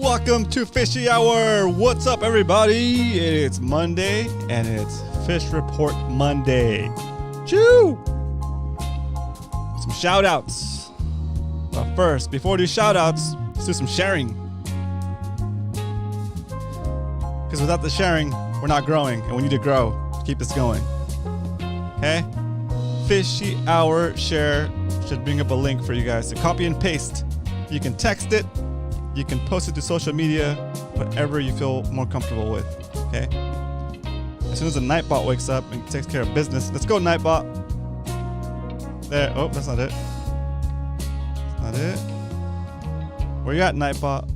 Welcome to Fishy Hour. What's up, everybody? It's Monday, and it's Fish Report Monday. Choo! Some shout-outs. But first, before we do shout-outs, let's do some sharing. Because without the sharing, we're not growing, and we need to grow to keep this going. Okay? Fishy Hour share should bring up a link for you guys to copy and paste. You can text it. You can post it to social media, whatever you feel more comfortable with, okay? As soon as the Nightbot wakes up and takes care of business, let's go, Nightbot. There. Oh, that's not it. That's not it. Where you at, Nightbot?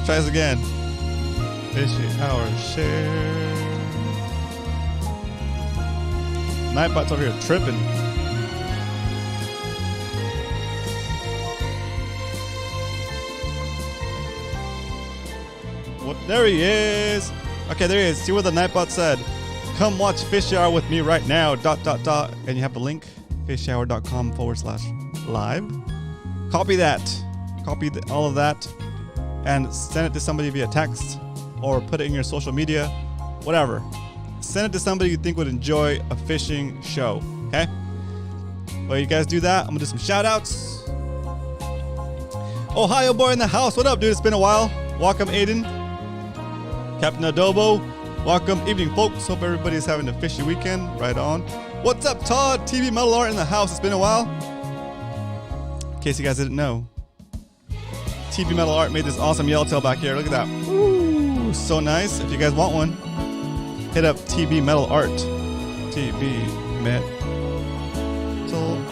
Try this again. Fishy Hour share. Nightbot's over here tripping. There he is. Okay, there he is. See what the Nightbot said. Come watch Fishy Hour with me right now. ... And you have a link. fishyhour.com/live. Copy that. Copy all of that. And send it to somebody via text. Or put it in your social media. Whatever. Send it to somebody you think would enjoy a fishing show. Okay? While you guys do that, I'm going to do some shout outs. Ohio boy in the house. What up, dude? It's been a while. Welcome, Aiden. Captain Adobo, welcome evening folks. Hope everybody's having a fishy weekend. Right on. What's up, Todd? TV Metal Art in the house. It's been a while. In case you guys didn't know, TV Metal Art made this awesome yellowtail back here. Look at that. Ooh, so nice. If you guys want one, hit up TV Metal Art. TV Metal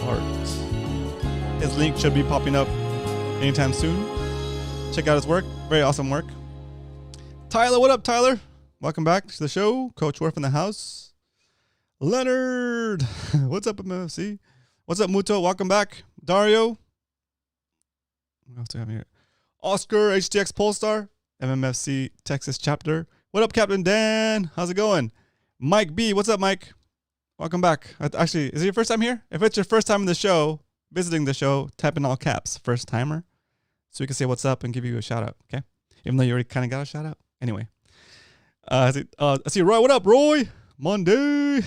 Art. His link should be popping up anytime soon. Check out his work. Very awesome work. Tyler, what up, Tyler? Welcome back to the show. Coach Worf in the house. Leonard, what's up, MFC? What's up, Muto? Welcome back. Dario. What else do we have here? Oscar, HTX Polestar, MMFC Texas chapter. What up, Captain Dan? How's it going? Mike B, what's up, Mike? Welcome back. Actually, is it your first time here? If it's your first time in the show, visiting the show, type in all caps, first timer, so we can say what's up and give you a shout out, okay? Even though you already kind of got a shout out. Anyway, I see Roy. What up, Roy? Monday.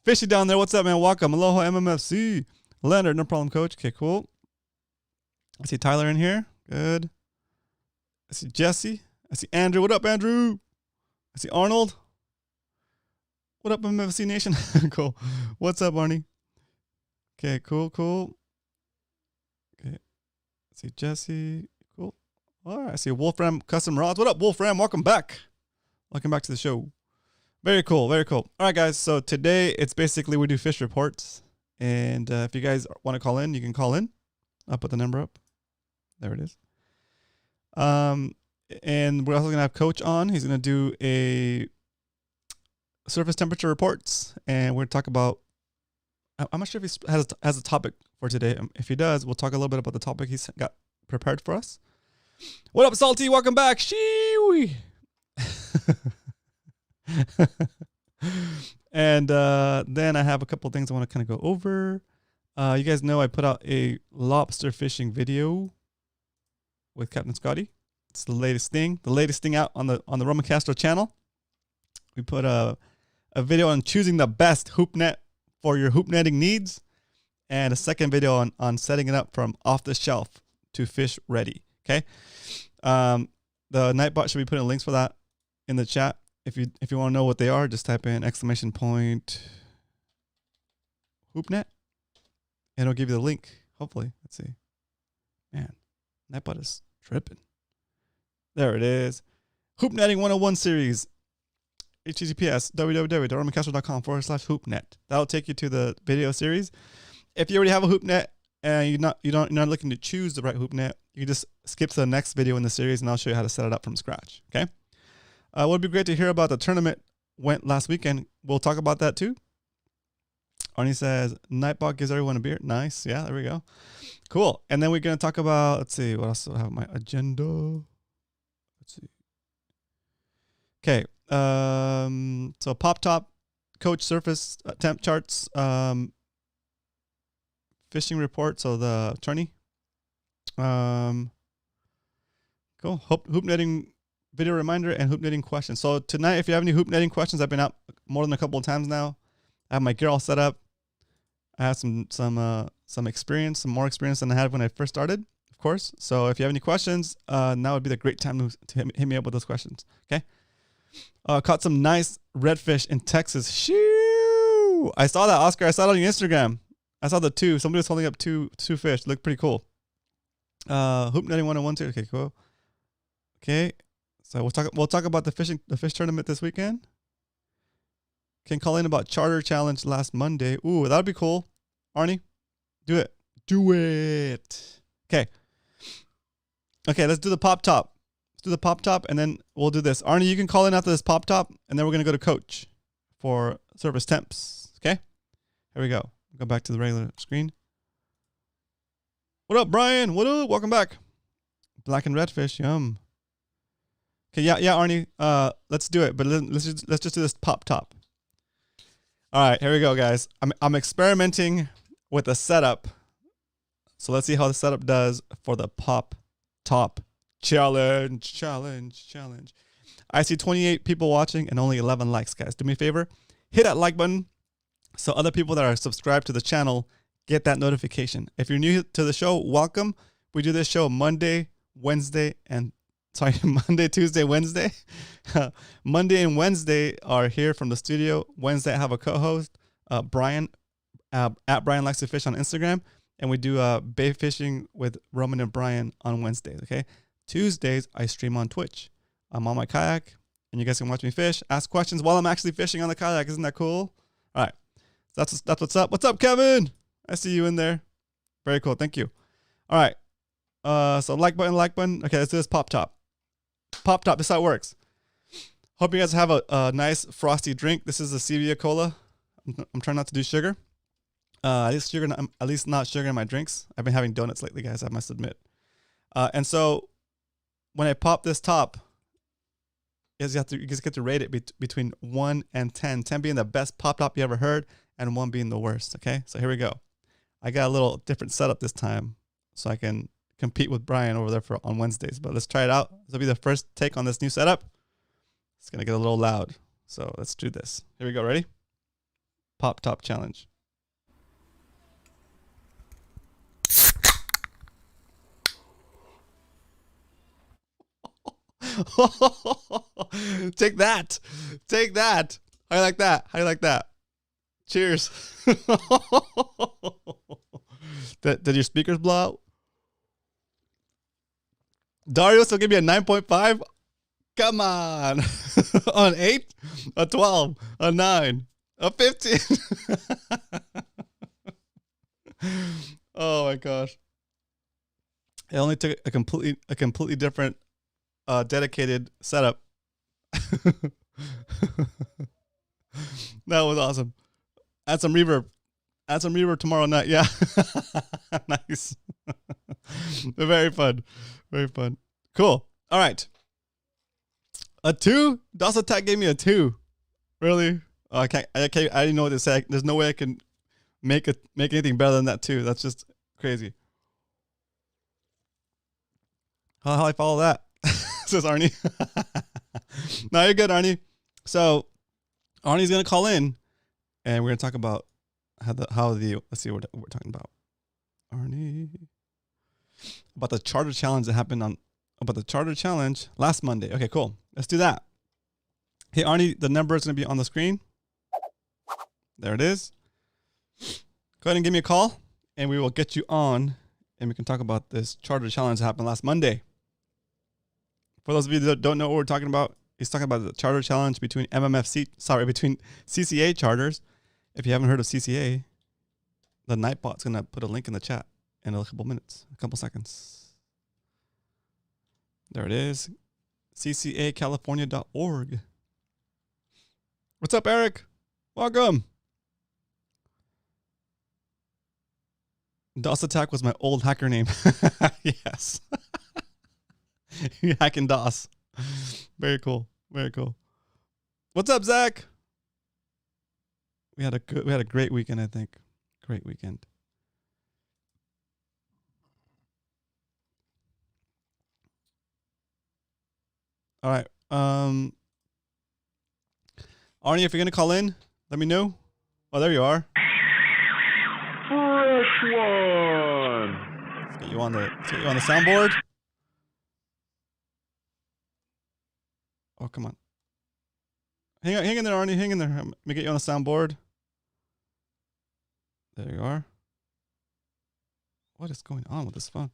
Fishy down there. What's up, man? Welcome. Aloha, MMFC. Leonard, no problem, coach. Okay, cool. I see Tyler in here. Good. I see Jesse. I see Andrew. What up, Andrew? I see Arnold. What up, MMFC Nation? Cool. What's up, Arni? Okay, cool. Okay. I see Jesse. All right, I see Wolfram Custom Rods. What up, Wolfram? Welcome back. Welcome back to the show. Very cool, very cool. All right, guys. So today it's basically we do fish reports. And if you guys want to call in, you can call in. I'll put the number up. There it is. And we're also going to have Coach on. He's going to do a surface temperature reports. And we're going to talk about, I'm not sure if he has a topic for today. If he does, we'll talk a little bit about the topic he's got prepared for us. What up, Salty? Welcome back. Shee-wee. And then I have a couple of things I want to kind of go over. You guys know I put out a lobster fishing video with Captain Scotty. It's the latest thing out on the Roman Castro channel. We put a video on choosing the best hoop net for your hoop netting needs, and a second video on setting it up from off the shelf to fish ready. Okay. The Nightbot should be putting links for that in the chat. If you want to know what they are, just type in !! hoopnet, and it'll give you the link. Hopefully, let's see. Man, Nightbot is tripping. There it is. Hoop Netting 101 series. HTTPS www.romancastro.com/hoopnet. That'll take you to the video series. If you already have a hoop net and you're not looking to choose the right hoop net, you can just skip to the next video in the series, and I'll show you how to set it up from scratch. Okay. Would be great to hear about the tournament went last weekend. We'll talk about that too. Arnie says Nightbot gives everyone a beer. Nice. Yeah, there we go. Cool. And then we're gonna talk about. Let's see what else do I have on my agenda. Let's see. Okay. So Pop Top, Coach Surface temp charts, fishing report. So the tourney. Cool. Hoop netting video reminder and hoop netting questions. So tonight, if you have any hoop netting questions, I've been out more than a couple of times now. I have my gear all set up. I have some experience, some more experience than I had when I first started, of course. So if you have any questions, now would be the great time to hit me up with those questions. Okay. Caught some nice redfish in Texas. Shoo! I saw that, Oscar. I saw it on your Instagram. I saw the two. Somebody was holding up two fish. Looked pretty cool. Hoop netting 101 too. Okay, cool. Okay. So we'll talk about the fish tournament this weekend. Can call in about charter challenge last Monday. Ooh, that would be cool. Arnie, do it. Do it. Okay. Okay, let's do the pop top. Let's do the pop top, and then we'll do this. Arnie, you can call in after this pop top, and then we're going to go to coach for service temps. Okay? Here we go. Go back to the regular screen. What up, Brian? What up? Welcome back. Black and redfish. Yum. Okay, yeah, Arnie. Let's do it, but let's just do this pop top. All right, here we go, guys. I'm experimenting with the setup. So let's see how the setup does for the pop top challenge. I see 28 people watching and only 11 likes, guys. Do me a favor, hit that like button so other people that are subscribed to the channel get that notification. If you're new to the show, welcome. We do this show Monday, Tuesday, Wednesday. Monday and Wednesday are here from the studio. Wednesday I have a co-host, Brian, at Brian Likes to Fish on Instagram. And we do bay fishing with Roman and Brian on Wednesdays, okay? Tuesdays, I stream on Twitch. I'm on my kayak, and you guys can watch me fish, ask questions while I'm actually fishing on the kayak. Isn't that cool? All right. So that's what's up. What's up, Kevin? I see you in there. Very cool. Thank you. All right. So like button. Okay, let's do this pop top. Pop top, this is how it works. Hope you guys have a nice frosty drink. This is a Stevia Cola. I'm trying not to do sugar. At least not sugar in my drinks. I've been having donuts lately, guys, I must admit. And so when I pop this top, you just get to rate it between 1 and 10. 10 being the best pop top you ever heard, and 1 being the worst. Okay, so here we go. I got a little different setup this time, so I can compete with Brian over there on Wednesdays. But let's try it out. This will be the first take on this new setup. It's gonna get a little loud, so let's do this. Here we go. Ready? Pop top challenge. Take that. How you like that? Cheers. Did your speakers blow out? Darius will give me a 9.5. Come on. On 8, a 12, a 9, a 15. Oh my gosh. It only took a completely different dedicated setup. That was awesome. Add some reverb tomorrow night. Yeah. Nice. Very fun. Cool. All right. A 2? DOS Attack gave me a 2. Really? Oh, I can't. I didn't know what to say. There's no way I can make anything better than that 2. That's just crazy. How I follow that? Says Arnie. No, you're good, Arnie. So Arnie's gonna call in, and we're gonna talk about let's see what we're talking about. Arnie, about the charter challenge that happened about the charter challenge last Monday. Okay, cool. Let's do that. Hey, Arnie, the number is gonna be on the screen. There it is. Go ahead and give me a call, and we will get you on, and we can talk about this charter challenge that happened last Monday. For those of you that don't know what we're talking about, he's talking about the charter challenge between between CCA charters. If you haven't heard of CCA, the Nightbot's going to put a link in the chat in a couple seconds. There it is. ccacalifornia.org. What's up, Eric? Welcome. DOS Attack was my old hacker name. Yes. Hacking DOS. Very cool. What's up, Zach? We had a great weekend, I think. Great weekend. All right. Arnie, if you're gonna call in, let me know. Oh, there you are. Fresh one. Let's get you on the soundboard. Oh, come on. Hang in there, Arnie. Hang in there. Let me get you on the soundboard. There you are. What is going on with this phone?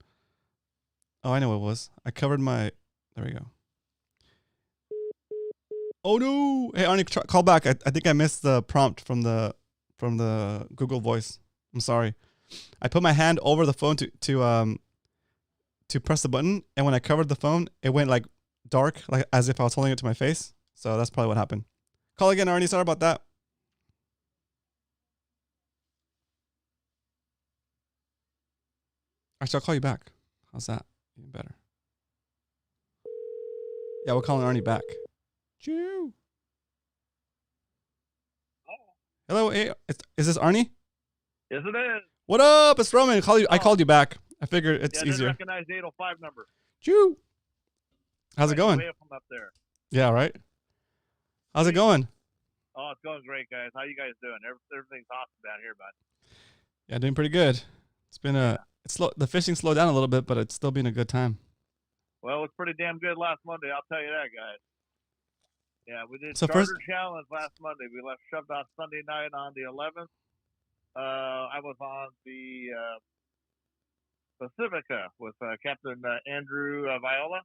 Oh, I know what it was. I covered my... There we go. Oh, no. Hey, Arnie, call back. I think I missed the prompt from the Google Voice. I'm sorry. I put my hand over the phone to press the button, and when I covered the phone, it went like dark, like as if I was holding it to my face. So that's probably what happened. Call again, Arnie. Sorry about that. Actually, I'll call you back. How's that? Even better. Yeah, we're calling Arnie back. Choo. Hello. Hey, is this Arnie? Yes, it is. What up? It's Roman. I called you back. I figured it's easier. I didn't recognize the 805 number. Choo. How's it going? Way up from up there. Yeah, right. How's it going? Oh, it's going great, guys. How you guys doing? Everything's awesome down here, bud. Yeah, doing pretty good. It's been it's slow. The fishing slowed down a little bit, but it's still been a good time. Well, it's pretty damn good last Monday. I'll tell you that, guys. Yeah, we did So Charter Challenge last Monday. We left shoved off Sunday night on the 11th. I was on the Pacifica with Captain Andrew Viola.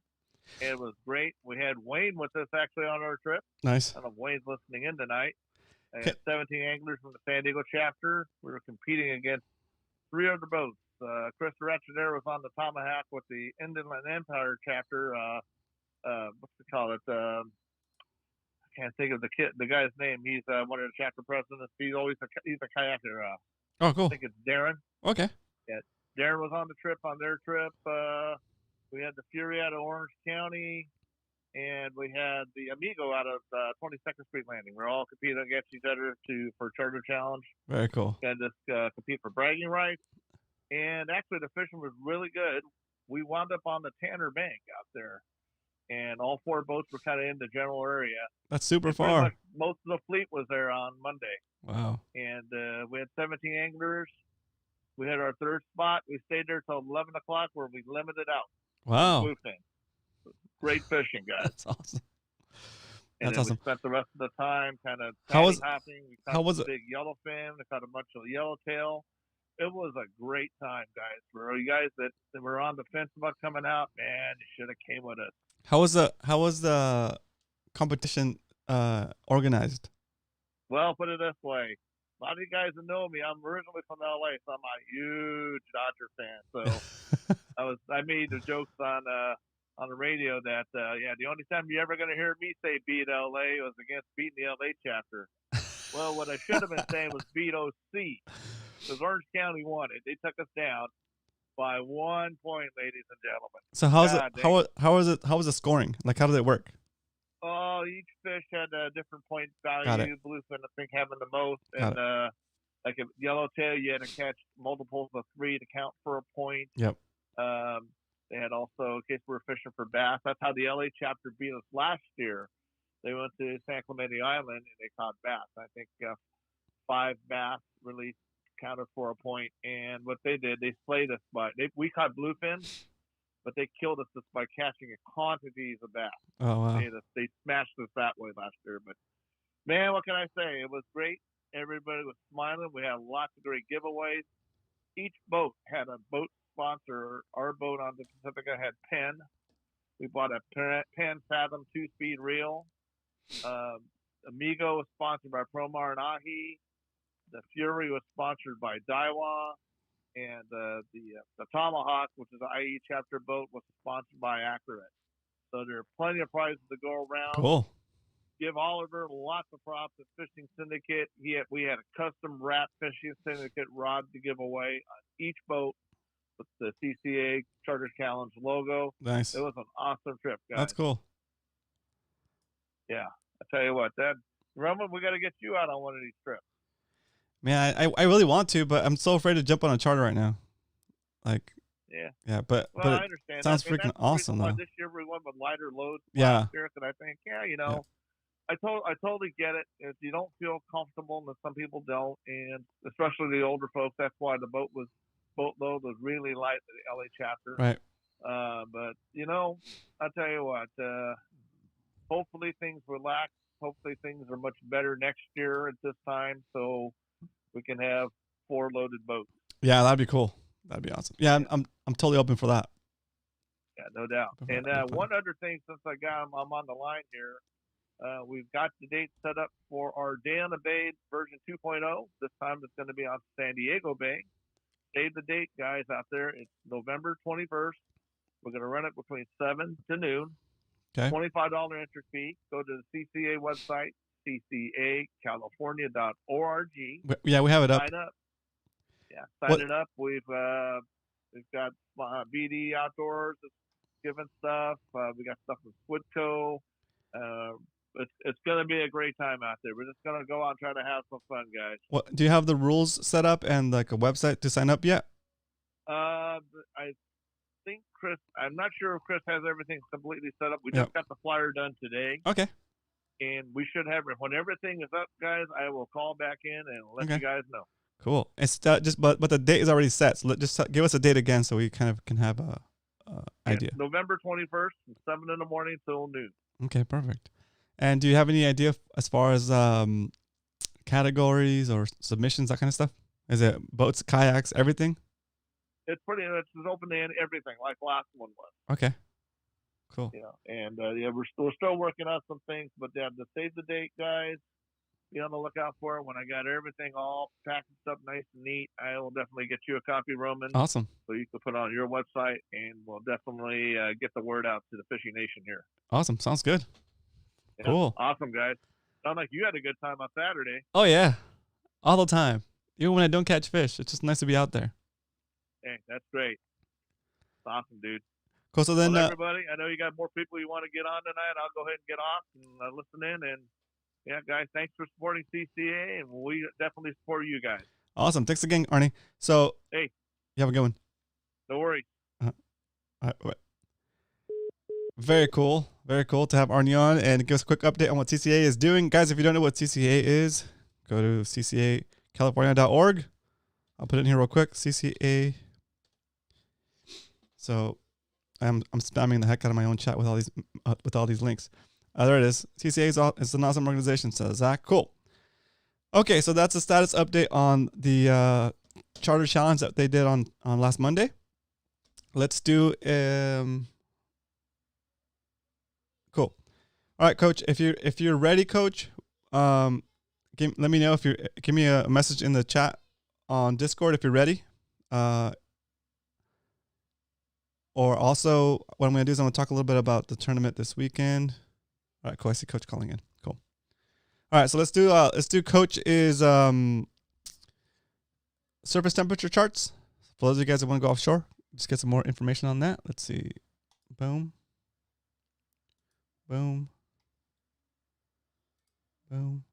It was great. We had Wayne with us actually on our trip. Nice. I don't know if Wayne's listening in tonight. I had 17 anglers from the San Diego chapter. We were competing against 3 other boats. Chris Ratcheter was on the Tomahawk with the Inland Empire chapter. What's it call it? I can't think of the guy's name. He's one of the chapter presidents. He's a kayaker. Oh, cool. I think it's Darren. Okay. Yeah, Darren was on the trip, on their trip. We had the Fury out of Orange County, and we had the Amigo out of 22nd Street Landing. We're all competing against each other for Charter Challenge. Very cool. And just compete for bragging rights. And actually, the fishing was really good. We wound up on the Tanner Bank out there, and all 4 boats were kind of in the general area. That's super far. Most of the fleet was there on Monday. Wow. And we had 17 anglers. We had our 3rd spot. We stayed there till 11 o'clock where we limited out. Wow. Bluefin. Great fishing, guys. That's awesome. And That's awesome. We spent the rest of the time kind of hopping. How was it? Big yellowfin. We caught a bunch of yellowtail. It was a great time, guys. For you guys that were on the fence about coming out, man, you should have came with us. How was the competition organized? Well, put it this way. A lot of you guys that know me, I'm originally from LA, so I'm a huge Dodger fan. So I made the jokes on the radio that the only time you're ever going to hear me say beat LA was against beating the LA chapter. Well, what I should have been saying was beat OC. Because Orange County won it. They took us down by 1 point, ladies and gentlemen. So how was the scoring? Like, how did it work? Oh, each fish had a different point value. Bluefin, I think, having the most. And like a yellowtail, you had to catch multiples of 3 to count for a point. Yep. They had also, in case we were fishing for bass, that's how the LA chapter beat us last year. They went to San Clemente Island and they caught bass. I think 5 bass released, counted for a point, and what they did, they slayed us we caught bluefin, but they killed us just by catching quantities of bass. Oh wow! They smashed us that way last year. But man, what can I say? It was great. Everybody was smiling. We had lots of great giveaways. Each boat had a boat sponsor. Our boat on the Pacifica had Penn. We bought a Penn Fathom 2-speed reel. Amigo was sponsored by Promar and Ahi. The Fury was sponsored by Daiwa, and the Tomahawk, which is an IE chapter boat, was sponsored by Accurate. So there are plenty of prizes to go around. Cool. Give Oliver lots of props at Fishing Syndicate. We had a custom wrap Fishing Syndicate rod to give away on each boat with the CCA Charter Challenge logo. Nice. It was an awesome trip, guys. That's cool. Yeah, I tell you what, Roman, we got to get you out on one of these trips. Man, I really want to, but I'm so afraid to jump on a charter right now. Like, Yeah. Yeah, but Well, I it understand. sounds That's freaking the reason awesome why though. this year we went with lighter loads Yeah. last year, because I think, I totally get it. If you don't feel comfortable, and some people don't, and especially the older folks, that's why the boat load was really light at the LA chapter. Right. But I'll tell you what. Hopefully things relax. Hopefully things are much better next year at this time, so we can have 4 loaded boats. Yeah, that'd be cool. That'd be awesome. Yeah, I'm totally open for that. Yeah, no doubt. And one other thing, since I'm on the line here, we've got the date set up for our Day on the Bay version 2.0. This time it's going to be on San Diego Bay. Save the date, guys, out there. It's November 21st. We're going to run it between 7 to noon. Okay. $25 entry fee. Go to the CCA website, ccacalifornia.org. Yeah, we have it up. Sign up. Yeah, sign it up. We've got BD Outdoors giving stuff. We got stuff from Squidco. It's going to be a great time out there. We're just going to go out and try to have some fun, guys. What do you have the rules set up and like a website to sign up yet? I think Chris. I'm not sure if Chris has everything completely set up. We just got the flyer done today. Okay. And we should have it when everything is up, guys. I will call back in and let you guys know. Cool. It's but the date is already set. So just give us a date again, so we kind of can have a idea. November 21st, from 7 in the morning till noon. Okay, perfect. And do you have any idea as far as categories or submissions, that kind of stuff? Is it boats, kayaks, everything? It's open to everything, like last one was. Okay. Cool. Yeah, and we're still working on some things, but to save the date, guys, be on the lookout for it. When I got everything all packed up nice and neat, I will definitely get you a copy, Roman. Awesome. So you can put it on your website, and we'll definitely get the word out to the Fishy Nation here. Awesome. Sounds good. Yeah, cool. Awesome, guys. Sound like you had a good time on Saturday. Oh, yeah. All the time. Even when I don't catch fish, it's just nice to be out there. Hey, that's great. It's awesome, dude. Cool. So then, everybody, I know you got more people you want to get on tonight. I'll go ahead and get off and listen in. And yeah, guys, thanks for supporting CCA, and we definitely support you guys. Awesome. Thanks again, Arnie. So, hey, you have a good one. No worries. All right. Very cool. Very cool to have Arnie on and give us a quick update on what CCA is doing. Guys, if you don't know what CCA is, go to ccacalifornia.org. I'll put it in here real quick. CCA. So I'm spamming the heck out of my own chat with all these links. There it is. CCA is an awesome organization, says Zach. Cool. Okay, so that's a status update on the charter challenge that they did on last Monday. Let's do cool. All right, Coach. If you're ready, Coach, let me know give me a message in the chat on Discord if you're ready. Or also, what I'm going to do is I'm going to talk a little bit about the tournament this weekend. All right, cool. I see Coach calling in. Cool. All right, so let's do Coach is surface temperature charts. For those of you guys that want to go offshore, just get some more information on that. Let's see. Boom. Boom. Boom.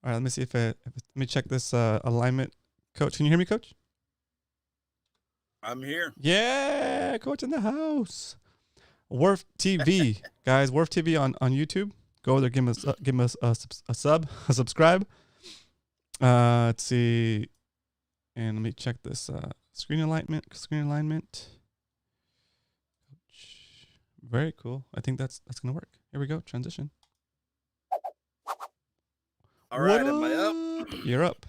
All right, let me see let me check this alignment. Coach, can you hear me, Coach? I'm here. Yeah, Coach in the house. Wharf TV, guys. Wharf TV on YouTube. Go there, give us a subscribe. Let's see, and let me check this screen alignment. Very cool. I think that's gonna work. Here we go. Transition. All right, am I up? You're up.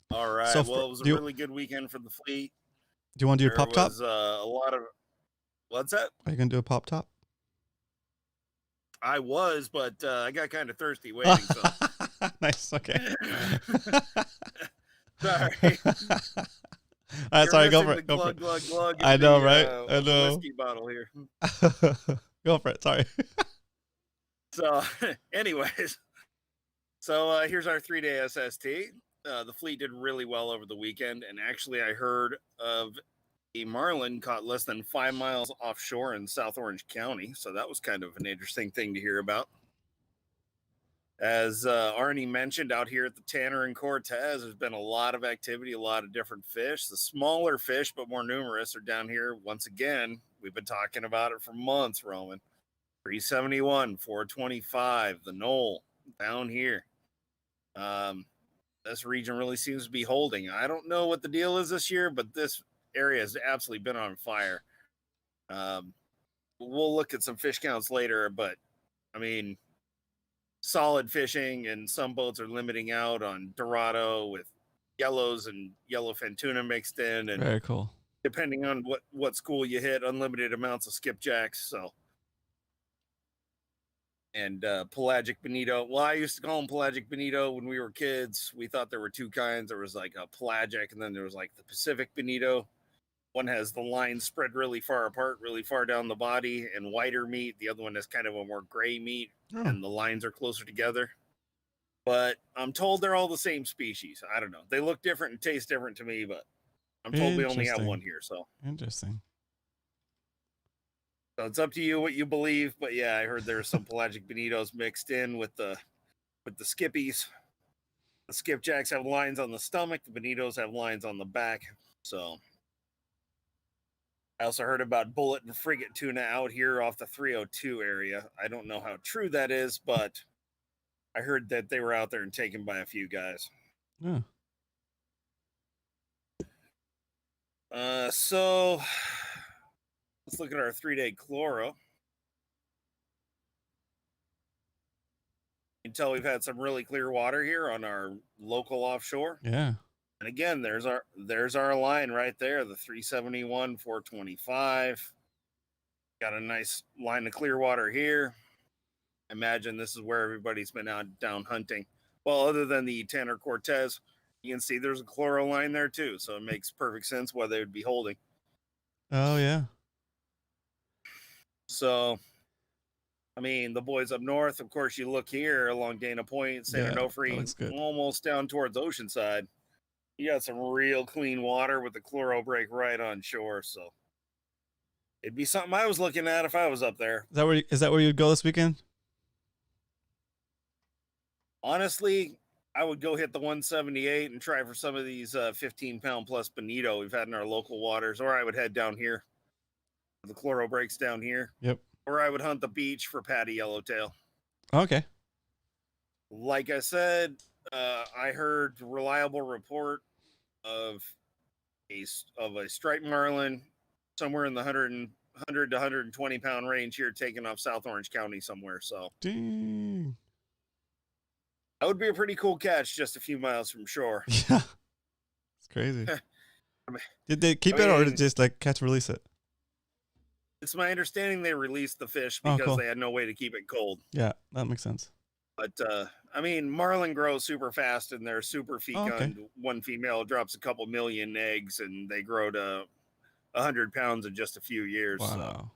All right. So it was a really good weekend for the fleet. Do you want to do a pop top? A lot of. What's that? Are you gonna do a pop top? I was, but I got kind of thirsty waiting. So. Nice. Okay. Sorry. All right, sorry. Go for it. Glug, I know, right? I know. Whiskey bottle here. Go for it. Sorry. So, anyways, here's our 3-day SST. The fleet did really well over the weekend, and actually, I heard of a marlin caught less than 5 miles offshore in South Orange County. So that was kind of an interesting thing to hear about. As Arni mentioned, out here at the Tanner and Cortez, there's been a lot of activity, a lot of different fish. The smaller fish, but more numerous, are down here. Once again, we've been talking about it for months, Roman. 371, 425, the Knoll down here. This region really seems to be holding. I don't know what the deal is this year, but this area has absolutely been on fire. We'll look at some fish counts later, but I mean, solid fishing, and some boats are limiting out on Dorado with yellows and yellowfin tuna mixed in, and Very cool. depending on what school you hit, unlimited amounts of skipjacks. So, and pelagic bonito. Well, I used to call them pelagic bonito when we were kids. We thought there were two kinds. There was like a pelagic, and then there was like the Pacific bonito. One has the lines spread really far apart, really far down the body, and whiter meat. The other one has kind of a more gray meat, and the lines are closer together. But I'm told they're all the same species. I don't know. They look different and taste different to me, but I'm told we only have one here. So interesting. So it's up to you what you believe. But yeah, I heard there's some pelagic bonitos mixed in with the skippies. The skipjacks have lines on the stomach. The bonitos have lines on the back. So I also heard about bullet and frigate tuna out here off the 302 area. I don't know how true that is, but I heard that they were out there and taken by a few guys. Yeah. So let's look at our 3-day chloro. You can tell we've had some really clear water here on our local offshore. Yeah. And again, there's our line right there, the 371, 425. Got a nice line of clear water here. Imagine this is where everybody's been out down hunting. Well, other than the Tanner Cortez, you can see there's a chloro line there too. So it makes perfect sense why they would be holding. Oh, yeah. So, I mean, the boys up north, of course, you look here along Dana Point, San Onofre, almost down towards Oceanside. You got some real clean water with the chloro break right on shore. So it'd be something I was looking at if I was up there. Is that where you'd go this weekend? Honestly, I would go hit the 178 and try for some of these 15-pound plus bonito we've had in our local waters, or I would head down here. The chloro breaks down here. Yep. Or I would hunt the beach for patty yellowtail. Okay. Like I said, I heard reliable report of a striped marlin somewhere in the 100 to 120 pound range here, taking off South Orange County somewhere. So dang, that would be a pretty cool catch just a few miles from shore. Yeah, it's crazy. Did they keep it or did just like catch and release it? It's my understanding they released the fish because they had no way to keep it cold. Yeah, that makes sense. But I mean, marlin grows super fast and they're super fecund. One female drops a couple million eggs and they grow to 100 pounds in just a few years. Wow.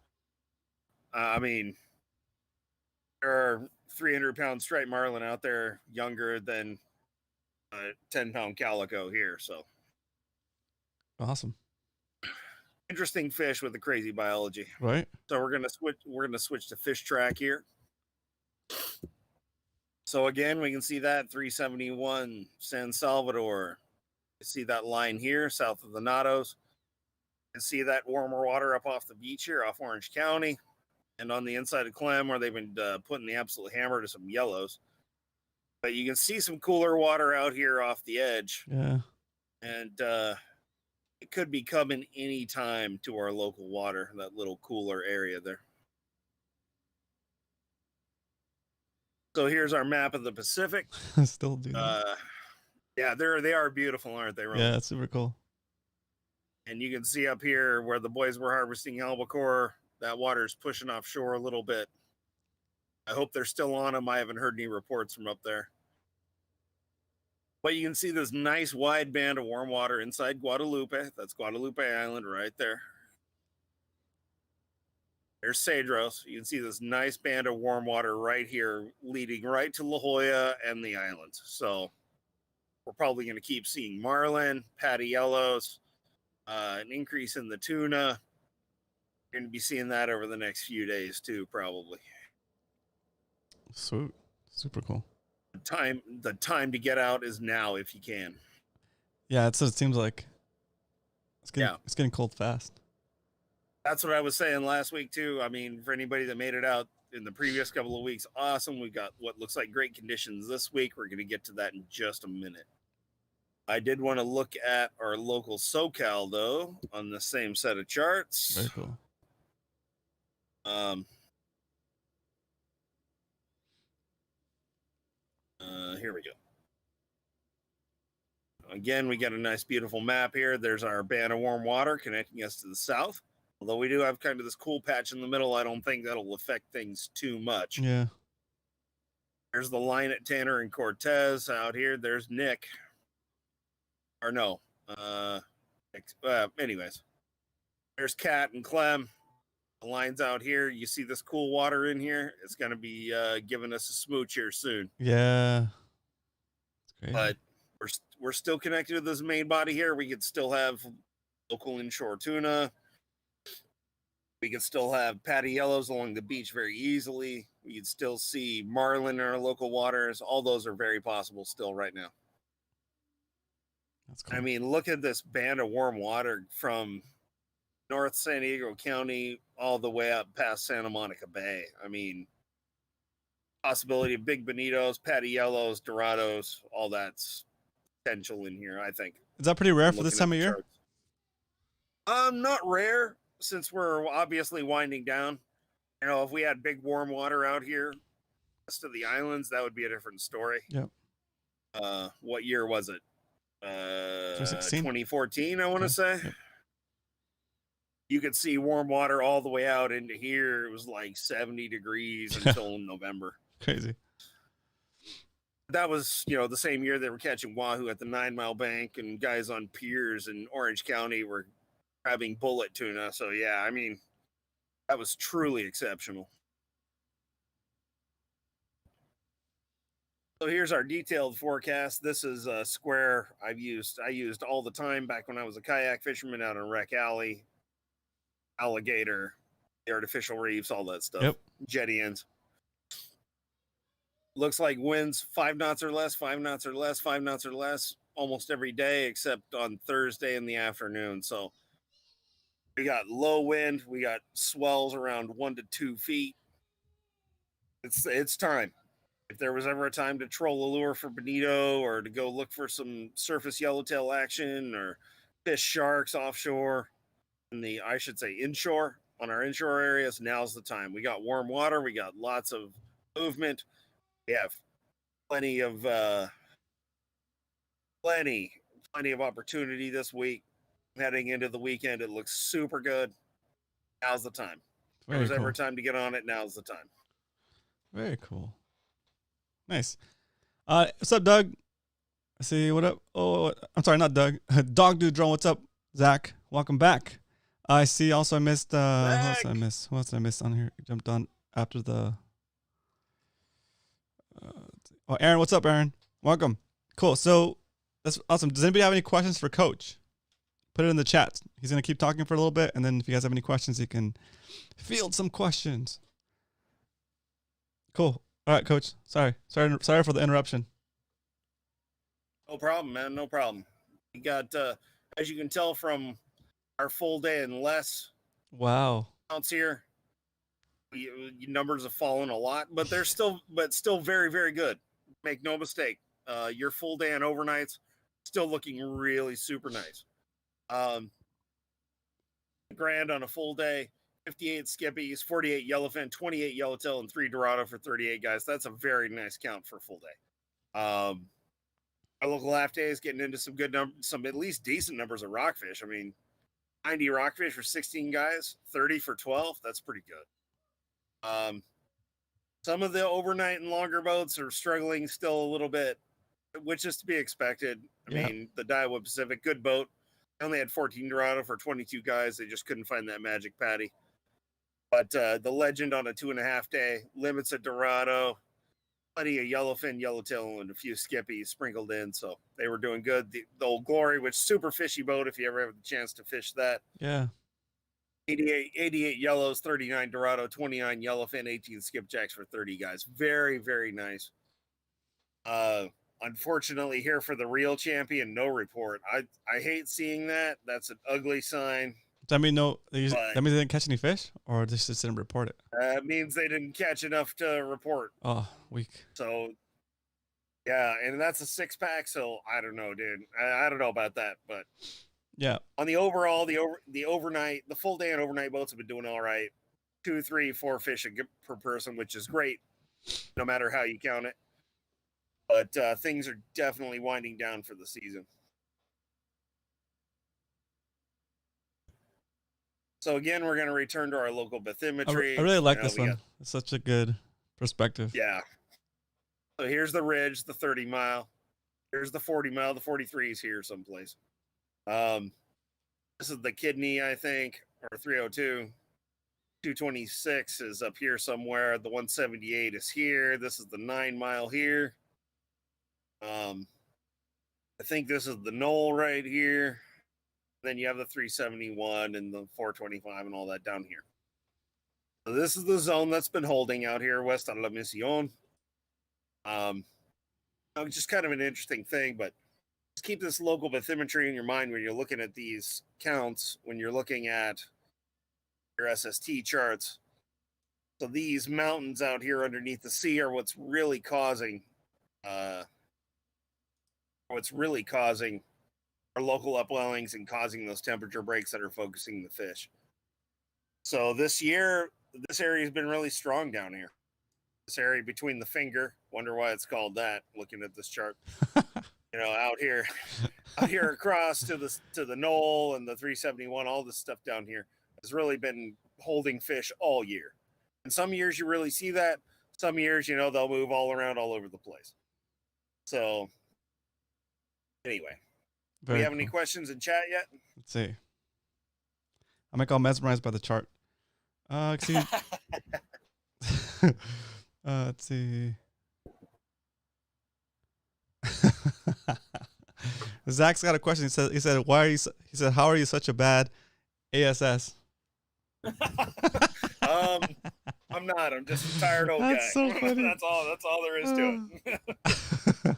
So, I mean, there are 300-pound striped marlin out there younger than a 10-pound calico here. So awesome. Interesting fish with the crazy biology. Right. So we're gonna switch to fish track here. So again, we can see that 371 San Salvador. You see that line here south of the Nados. You can see that warmer water up off the beach here off Orange County. And on the inside of Clem where they've been putting the absolute hammer to some yellows. But you can see some cooler water out here off the edge. Yeah. And it could be coming any time to our local water, that little cooler area there. So here's our map of the Pacific. Still do. Yeah, they are beautiful, aren't they, Ron? Yeah, it's super cool. And you can see up here where the boys were harvesting albacore, that water's pushing offshore a little bit. I hope they're still on them. I haven't heard any reports from up there. But you can see this nice wide band of warm water inside Guadalupe. That's Guadalupe Island right there. There's Cedros. You can see this nice band of warm water right here, leading right to La Jolla and the islands. So we're probably going to keep seeing marlin, patty yellows, an increase in the tuna. You're going to be seeing that over the next few days too, probably. Sweet. Super cool. the time to get out is now if you can. Yeah, that's what it seems like. It's getting cold fast. That's what I was saying last week too. I mean, for anybody that made it out in the previous couple of weeks, awesome. We got what looks like great conditions this week. We're going to get to that in just a minute. I did want to look at our local SoCal though on the same set of charts. Very cool. Here we go. Again, we got a nice, beautiful map here. There's our band of warm water connecting us to the south. Although we do have kind of this cool patch in the middle, I don't think that'll affect things too much. Yeah. There's the line at Tanner and Cortez out here. There's Nick. Or no. Anyways. There's Kat and Clem. The line's out here. You see this cool water in here? It's going to be giving us a smooch here soon. Yeah. That's great. But we're still connected to this main body here. We could still have local inshore tuna. We could still have patty yellows along the beach very easily. We could still see marlin in our local waters. All those are very possible still right now. That's cool. I mean, look at this band of warm water from North San Diego County all the way up past Santa Monica Bay. I mean, possibility of big bonitos, patty yellows, dorados, all that's potential in here, I think. Is that pretty rare for this time of year? Not rare, since we're obviously winding down. You know, if we had big warm water out here, rest of the islands, that would be a different story. Yep. What year was it? 2014, I want to say. Yep. You could see warm water all the way out into here. It was like 70 degrees until November. Crazy. That was, you know, the same year they were catching wahoo at the 9 Mile Bank, and guys on piers in Orange County were grabbing bullet tuna. So, yeah, I mean, that was truly exceptional. So here's our detailed forecast. This is a square I used all the time back when I was a kayak fisherman out in Wreck Alley, alligator, the artificial reefs, all that stuff. Yep. Jetty ends. Looks like winds 5 knots or less, 5 knots or less, 5 knots or less almost every day except on Thursday in the afternoon. So we got low wind. We got swells around 1 to 2 feet. It's time. If there was ever a time to troll a lure for bonito or to go look for some surface yellowtail action or fish sharks offshore inshore on our inshore areas, now's the time. We got warm water. We got lots of movement. We have plenty of opportunity this week. Heading into the weekend, it looks super good. Now's the time. If there was ever a time to get on it, now's the time. Very cool. Nice. What's up, Doug? I see. What up? Oh, I'm sorry, not Doug. Dog Dude Drone. What's up, Zach? Welcome back. I see. Also, I missed. What else did I miss? What else did I miss on here? Jumped on after the. Aaron, what's up, Aaron? Welcome. Cool. So that's awesome. Does anybody have any questions for Coach? Put it in the chat. He's gonna keep talking for a little bit, and then if you guys have any questions, he can field some questions. Cool. All right, Coach. Sorry for the interruption. No problem, man. No problem. We got, as you can tell from our full day and less. Wow. Counts here. Numbers have fallen a lot, but they're still very, very good. Make no mistake. Your full day and overnights still looking really super nice. Grand on a full day. 58 skippies, 48 yellowfin, 28 yellowtail, and 3 dorado for 38 guys. That's a very nice count for a full day. Our local half day is getting into some good some at least decent numbers of rockfish. I mean, 90 rockfish for 16 guys, 30 for 12. That's pretty good. Some of the overnight and longer boats are struggling still a little bit, which is to be expected. I mean, the Daiwa Pacific, good boat. They only had 14 dorado for 22 guys. They just couldn't find that magic patty. But the Legend on a 2.5 day, limits at dorado, plenty of yellowfin, yellowtail, and a few skippies sprinkled in. So they were doing good. The Old Glory, which super fishy boat if you ever have the chance to fish that. Yeah. 88 yellows, 39 dorado, 29 yellowfin, 18 skipjacks for 30 guys. Very, very nice. Unfortunately, here for the real champion, no report. I hate seeing that. That's an ugly sign. Does that mean that means But they didn't catch any fish, or they just didn't report it? that means they didn't catch enough to report. Oh, weak. So, yeah, and that's a 6-pack. So I don't know, dude. I don't know about that, but Yeah. on the overall, the overnight, the full day and overnight boats have been doing all right. 2, 3, 4 fish per person, which is great, no matter how you count it. But things are definitely winding down for the season. So again, we're going to return to our local bathymetry. I really like this one. It's such a good perspective. Yeah. So here's the ridge, the 30 mile. Here's the 40 mile. The 43 is here someplace. This is the kidney, I think, or 302. 226 is up here somewhere. The 178 is here. This is the 9 mile here. I think this is the knoll right here. Then you have the 371 and the 425 and all that down here. So this is the zone that's been holding out here west of La Misión. Just kind of an interesting thing, but just keep this local bathymetry in your mind when you're looking at these counts, when you're looking at your SST charts. So these mountains out here underneath the sea are what's really causing our local upwellings and causing those temperature breaks that are focusing the fish. So this year, this area has been really strong down here. This area between the finger, wonder why it's called that, looking at this chart. Out here across to the knoll and the 371, all this stuff down here has really been holding fish all year. And some years you really see that. Some years, they'll move all around all over the place. So anyway, do we have any questions in chat yet? Let's see. I'm like all mesmerized by the chart. Let's see. Let's see. Zach's got a question. He said, how are you such a bad ASS? I'm not. I'm just a tired old guy. So funny. That's all there is to it.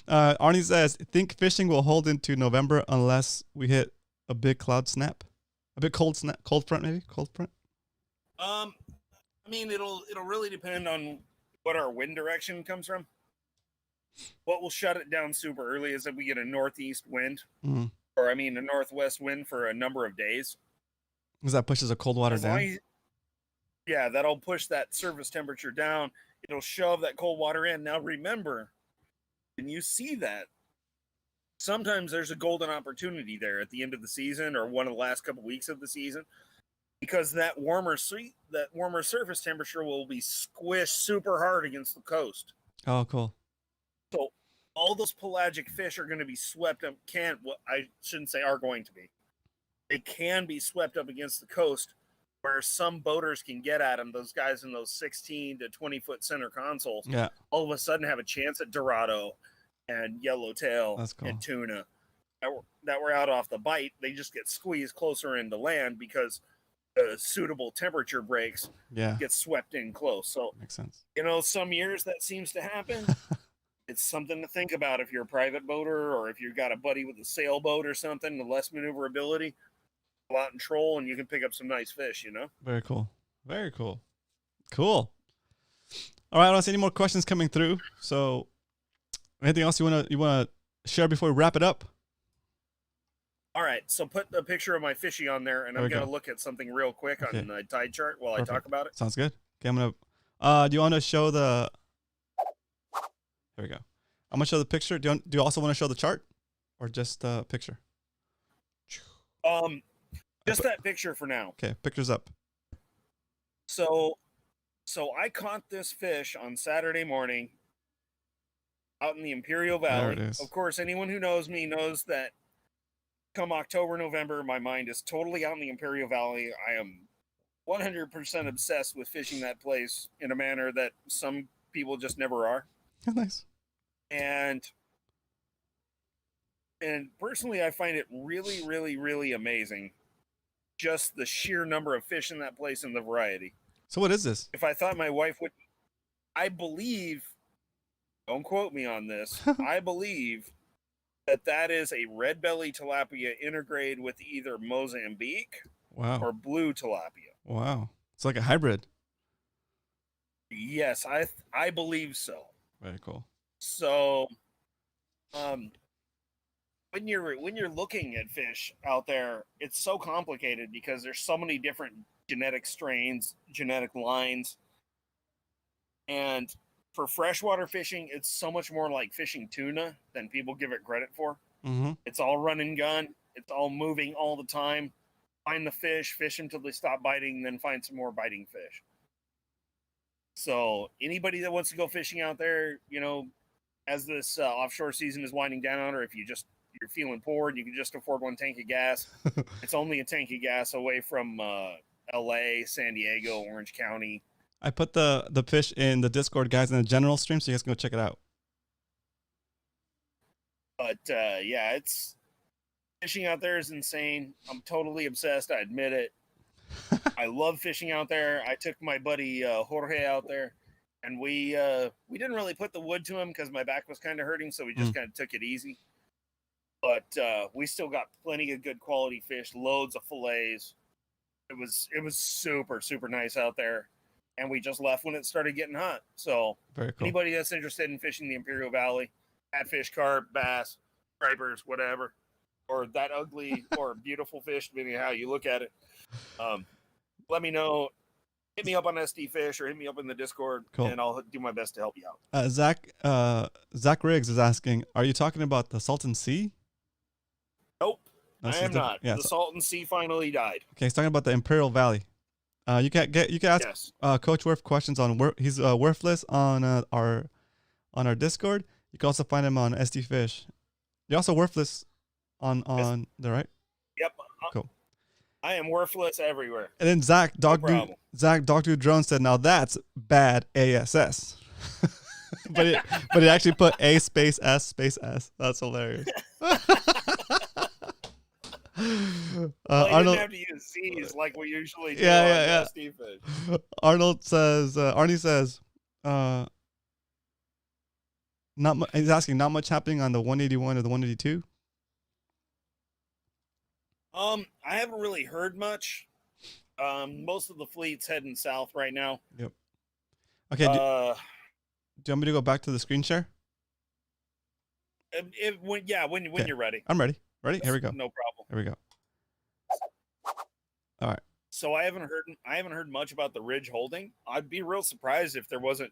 Arnie says, think fishing will hold into November unless we hit a big cloud snap, a big cold front maybe. I mean, it'll really depend on what our wind direction comes from. What will shut it down super early is if we get a northeast wind, or a northwest wind for a number of days. Because that pushes the cold water down. Yeah, that'll push that surface temperature down. It'll shove that cold water in. Now remember, when you see that, sometimes there's a golden opportunity there at the end of the season or one of the last couple weeks of the season, because that warmer surface temperature will be squished super hard against the coast. Oh, cool. So all those pelagic fish are going to be swept up. I shouldn't say are going to be. They can be swept up against the coast, where some boaters can get at them. Those guys in those 16 to 20 foot center consoles, all of a sudden have a chance at Dorado and yellowtail and tuna that were out off the bite. They just get squeezed closer into land because the suitable temperature breaks get swept in close. So makes sense. Some years that seems to happen. It's something to think about if you're a private boater or if you've got a buddy with a sailboat or something with less maneuverability. Go out and troll and you can pick up some nice fish, Very cool. Very cool. Cool. All right, I don't see any more questions coming through. So anything else you wanna share before we wrap it up? All right, so put a picture of my fishy on there, and I'm going to look at something real quick on the tide chart while I talk about it. Sounds good. Okay, I'm going to... do you want to show the... There we go. I'm going to show the picture. Do you also want to show the chart? Or just the picture? Just that picture for now. Okay, picture's up. So I caught this fish on Saturday morning out in the Imperial Valley. There it is. Of course, anyone who knows me knows that come October, November, my mind is totally out in the Imperial Valley. I am 100% obsessed with fishing that place in a manner that some people just never are. Nice. And personally, I find it really, really, really amazing. Just the sheer number of fish in that place and the variety. So what is this? If I thought my wife would, I believe, don't quote me on this. I believe that is a red belly tilapia integrated with either Mozambique Wow. or blue tilapia. Wow. It's like a hybrid. Yes, I believe so. Very cool. So, when you're looking at fish out there, it's so complicated because there's so many different genetic strains, genetic lines, and for freshwater fishing, it's so much more like fishing tuna than people give it credit for. Mm-hmm. It's all run and gun. It's all moving all the time. Find the fish until they stop biting, then find some more biting fish. So anybody that wants to go fishing out there, as this offshore season is winding down, or if you're feeling poor and you can just afford one tank of gas, it's only a tank of gas away from LA, San Diego, Orange County. I put the fish in the Discord, guys, in the general stream, so you guys can go check it out. But yeah, it's fishing out there is insane. I'm totally obsessed. I admit it. I love fishing out there. I took my buddy Jorge out there, and we didn't really put the wood to him because my back was kind of hurting, so we just kind of took it easy. But we still got plenty of good quality fish, loads of fillets. It was super, super nice out there. And we just left when it started getting hot. So very cool. Anybody that's interested in fishing the Imperial Valley, catfish, carp, bass, stripers, whatever, or that ugly or beautiful fish, depending on how you look at it, let me know. Hit me up on SD Fish or hit me up in the Discord, and I'll do my best to help you out. Zach Riggs is asking, are you talking about the Salton Sea? Nope, I am not. Yeah, the Salton Sea finally died. Okay, he's talking about the Imperial Valley. You can ask Coach Worth questions on he's Worthless on our Discord. You can also find him on SD Fish. You're also Worthless on there, right? Yep. Cool. I am worthless everywhere. And then Zach Dogdude Drone said, "Now that's bad ASS." but it actually put A space S space S. That's hilarious. Arnold, didn't have to use Z's like we usually do. Yeah. Arnold says, Arnie says, he's asking, not much happening on the 181 or the 182. I haven't really heard much. Most of the fleet's heading south right now. Yep. Okay. Do you want me to go back to the screen share? When you're ready. I'm ready. Ready? Here we go. No problem. Here we go. All right. So I haven't heard much about the Ridge holding. I'd be real surprised if there wasn't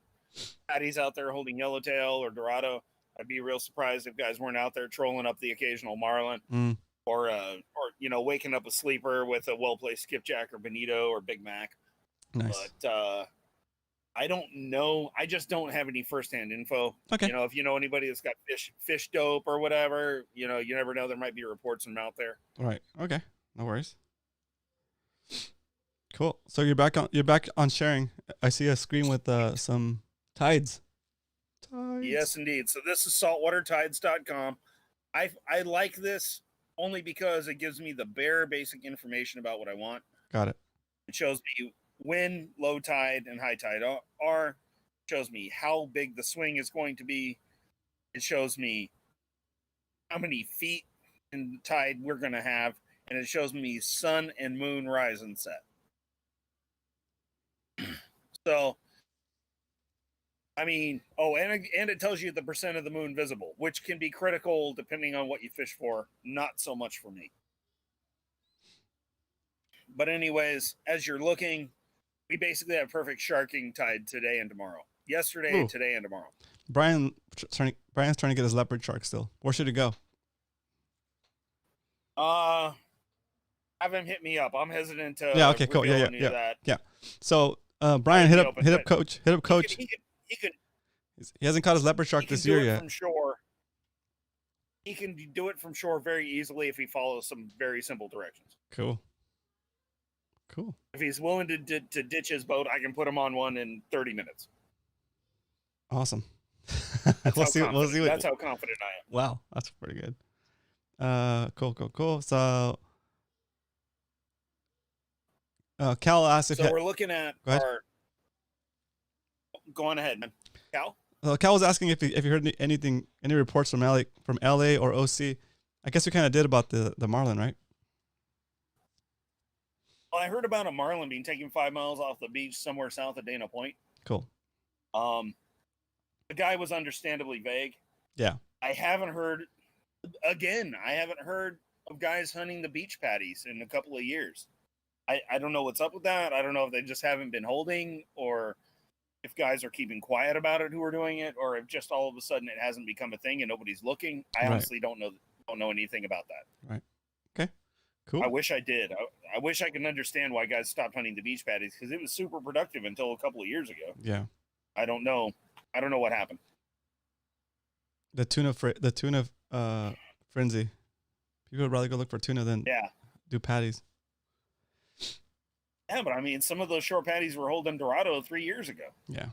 patties out there holding yellowtail or dorado. I'd be real surprised if guys weren't out there trolling up the occasional marlin, or waking up a sleeper with a well-placed skipjack or bonito or Big Mac. Nice. But I don't know. I just don't have any firsthand info. Okay. If you know anybody that's got fish dope or whatever, you never know. There might be reports from out there. All right. Okay. No worries. Cool. So you're back on sharing. I see a screen with some tides. Yes, indeed. So this is saltwatertides.com. I like this only because it gives me the bare basic information about what I want. Got it. It shows me when low tide and high tide are. It shows me how big the swing is going to be. It shows me how many feet in tide we're going to have. And it shows me sun and moon rise and set. So, and it tells you the percent of the moon visible, which can be critical depending on what you fish for. Not so much for me. But anyways, as you're looking, we basically have perfect sharking tide today and tomorrow. Yesterday, today, and tomorrow. Brian's trying to get his leopard shark still. Where should it go? Have him hit me up. I'm hesitant to. Yeah. Okay. Cool. Yeah. So, Brian, hit up Coach. Hit up Coach. He hasn't caught his leopard shark this year yet. From shore. He can do it from shore very easily if he follows some very simple directions. Cool. If he's willing to ditch his boat, I can put him on one in 30 minutes. Awesome. We'll see that's how confident I am. Wow, that's pretty good. Cool. So, Cal asked if we're looking at Go ahead. Go on ahead, man. Cal? Cal was asking if you heard any reports from LA or OC. I guess we kind of did about the marlin, right? Well, I heard about a marlin being taken 5 miles off the beach somewhere south of Dana Point. Cool. The guy was understandably vague. Yeah. I haven't heard of guys hunting the beach patties in a couple of years. I don't know what's up with that. I don't know if they just haven't been holding, or if guys are keeping quiet about it who are doing it, or if just all of a sudden it hasn't become a thing and nobody's looking. I honestly don't know anything about that. Right. Okay. Cool. I wish I did. I wish I could understand why guys stopped hunting the beach patties, because it was super productive until a couple of years ago. Yeah. I don't know what happened. The tuna frenzy. People would rather go look for tuna than do patties. Yeah, but I mean, some of those short patties were holding Dorado 3 years ago. Yeah.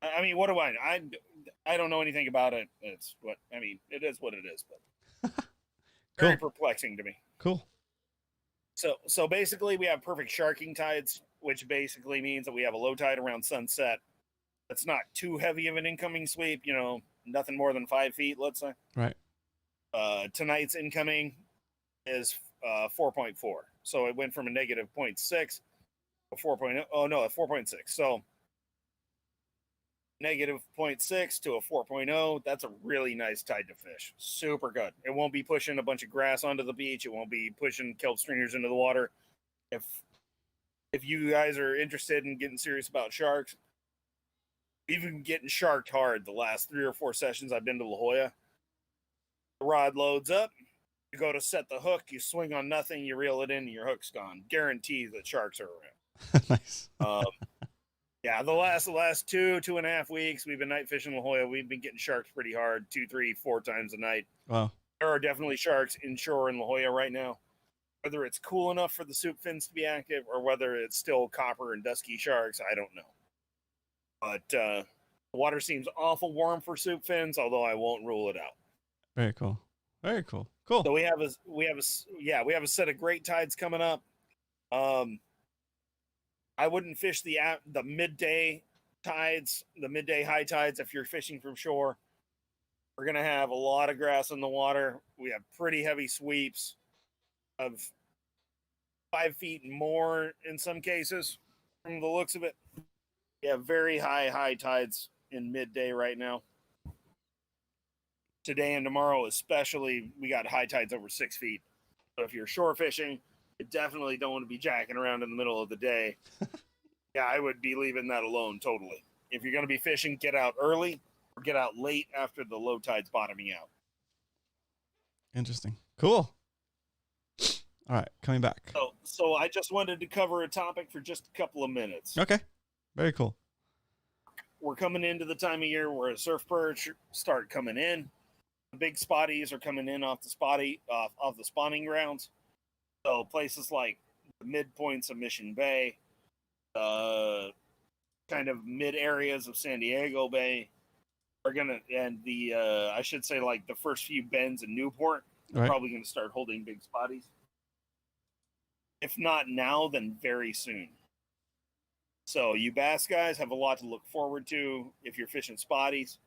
I mean, what do I don't know anything about it. It is what it is, but very perplexing to me. Cool. So basically we have perfect sharking tides, which basically means that we have a low tide around sunset. That's not too heavy of an incoming sweep, nothing more than 5 feet, let's say. Right. Tonight's incoming is 4.4. So it went from a negative 0.6 to 4.0. Oh, no, a 4.6. So negative 0.6 to a 4.0. That's a really nice tide to fish. Super good. It won't be pushing a bunch of grass onto the beach. It won't be pushing kelp stringers into the water. If you guys are interested in getting serious about sharks, even getting sharked hard the last 3 or 4 sessions I've been to La Jolla, the rod loads up. You go to set the hook, you swing on nothing, you reel it in, and your hook's gone. Guarantee that sharks are around. Nice. Yeah, the last 2.5 weeks, we've been night fishing La Jolla. We've been getting sharks pretty hard, 2, 3, 4 times a night. Wow. There are definitely sharks inshore in La Jolla right now. Whether it's cool enough for the soup fins to be active, or whether it's still copper and dusky sharks, I don't know. But the water seems awful warm for soup fins, although I won't rule it out. Very cool. Very cool. Cool. So we have a set of great tides coming up. I wouldn't fish the midday tides, the midday high tides if you're fishing from shore. We're going to have a lot of grass in the water. We have pretty heavy sweeps of 5 feet and more in some cases from the looks of it. We have very high tides in midday right now. Today and tomorrow especially, we got high tides over 6 feet. So if you're shore fishing, you definitely don't want to be jacking around in the middle of the day. Yeah, I would be leaving that alone totally. If you're going to be fishing, get out early or get out late after the low tide's bottoming out. Interesting. Cool. All right, coming back. So I just wanted to cover a topic for just a couple of minutes. Okay. Very cool. We're coming into the time of year where surf perch start coming in. The big spotties are coming in off the spawning grounds. So places like the midpoints of Mission Bay, kind of mid areas of San Diego Bay are gonna, and I should say like the first few bends in Newport are probably gonna start holding big spotties. If not now, then very soon. So you bass guys have a lot to look forward to if you're fishing spotties.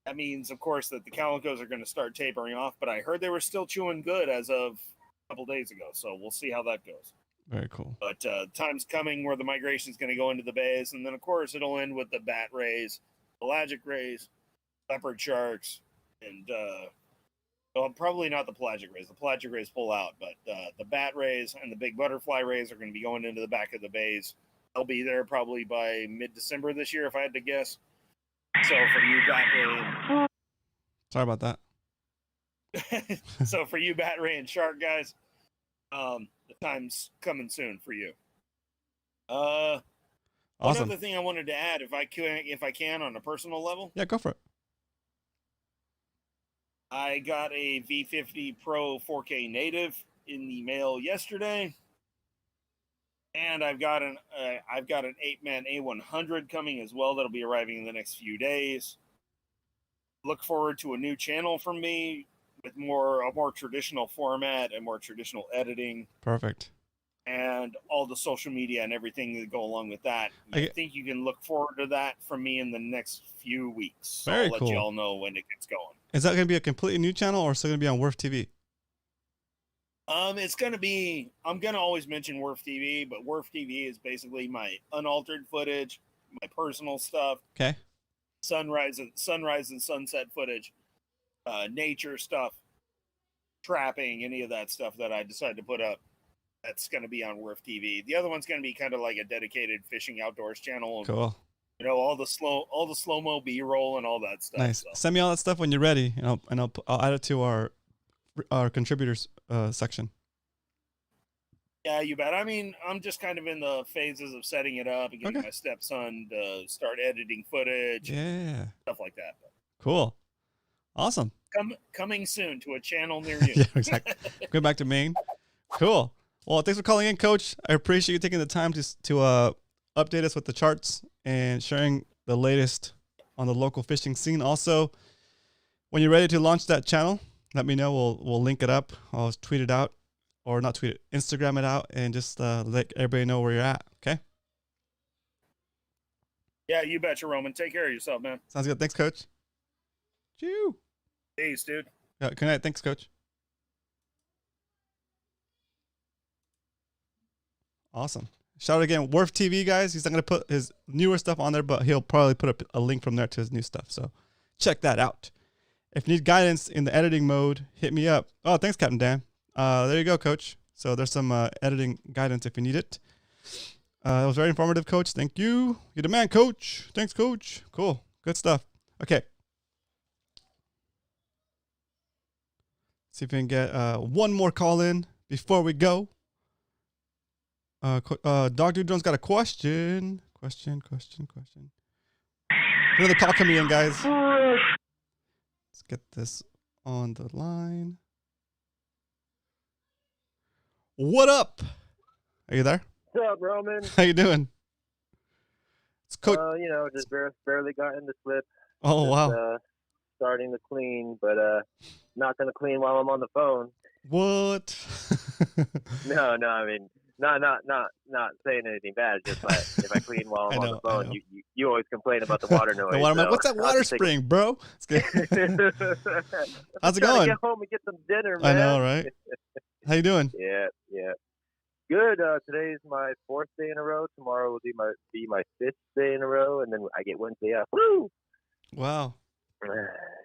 That means, of course, that the calicos are going to start tapering off, but I heard they were still chewing good as of a couple days ago, so we'll see how that goes. Very cool. But time's coming where the migration is going to go into the bays, and then, of course, it'll end with the bat rays, pelagic rays, leopard sharks, and well, probably not the pelagic rays. The pelagic rays pull out, but the bat rays and the big butterfly rays are going to be going into the back of the bays. They'll be there probably by mid-December this year, if I had to guess. So for you bat ray, sorry about that. So for you bat ray and shark guys, the time's coming soon for you. Awesome. One other thing I wanted to add, if I can, on a personal level. Yeah, go for it. I got a V50 Pro 4K native in the mail yesterday. And I've got an 8-man A100 coming as well. That'll be arriving in the next few days. Look forward to a new channel from me with a more traditional format and more traditional editing. Perfect. and all the social media and everything that go along with that. I think you can look forward to that from me in the next few weeks. So I'll let you all know when it gets going. Is that going to be a completely new channel, or is it going to be on Worth TV? It's going to be, I'm going to always mention Worth TV, but Worth TV is basically my unaltered footage, my personal stuff. Okay. Sunrise and sunset footage, nature stuff, trapping, any of that stuff that I decide to put up. That's going to be on Worth TV. The other one's going to be kind of like a dedicated fishing outdoors channel. Cool. You know, all the slow-mo B-roll and all that stuff. Nice. So. Send me all that stuff when you're ready, and I'll add it to our contributors section. Yeah, you bet. I mean, I'm just kind of in the phases of setting it up and getting my stepson to start editing footage. Yeah. Stuff like that. Cool. Awesome. Coming soon to a channel near you. Yeah, exactly. Go back to Maine. Cool. Well, thanks for calling in, Coach. I appreciate you taking the time to update us with the charts and sharing the latest on the local fishing scene. Also, when you're ready to launch that channel, let me know. We'll link it up. I'll tweet it out, or not tweet it, Instagram it out, and just let everybody know where you're at. Okay? Yeah, you betcha, Roman. Take care of yourself, man. Sounds good. Thanks, Coach. Chew. Peace, dude. Good night. Thanks, Coach. Awesome. Shout out again, Worth TV, guys. He's not going to put his newer stuff on there, but he'll probably put a link from there to his new stuff. So check that out. If you need guidance in the editing mode, hit me up. Oh, thanks, Captain Dan. There you go, Coach. So there's some editing guidance if you need it. It was very informative, Coach. Thank you. You're the man, Coach. Thanks, Coach. Cool. Good stuff. Okay. See if we can get one more call in before we go. Dog Dude Jones got a question. Question. Another call coming in, guys. Let's get this on the line. What up? Are you there? What's up, Roman? How you doing? It's Coach. Just barely got in the slip. Oh, wow. Starting to clean, but not going to clean while I'm on the phone. What? No, I mean, not saying anything bad. Just if I clean while I'm on the phone, you always complain about the water noise. What's that water spring, bro? How's it going? Get home and get some dinner, man. I know, right? How you doing? Yeah. Good. Today's my 4th day in a row. Tomorrow will be my 5th day in a row, and then I get Wednesday off. Woo! Wow.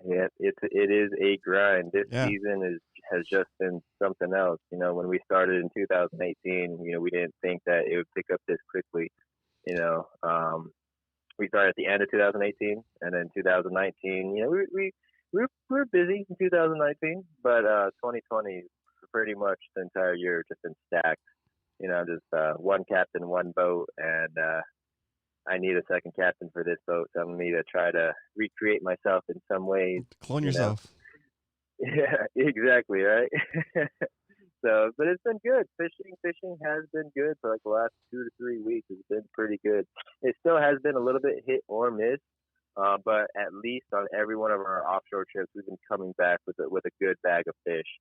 Yeah, it is a grind. This season has just been something else. You know, when we started in 2018, we didn't think that it would pick up this quickly. We started at the end of 2018, and then 2019. We were busy in 2019, but 2020 pretty much the entire year just been stacked. Just one captain, one boat, and I need a second captain for this boat. So I'm going to try to recreate myself in some ways. Clone yourself. Yeah, exactly, right? But it's been good. Fishing has been good for like the last 2 to 3 weeks. It's been pretty good. It still has been a little bit hit or miss, but at least on every one of our offshore trips, we've been coming back with a good bag of fish.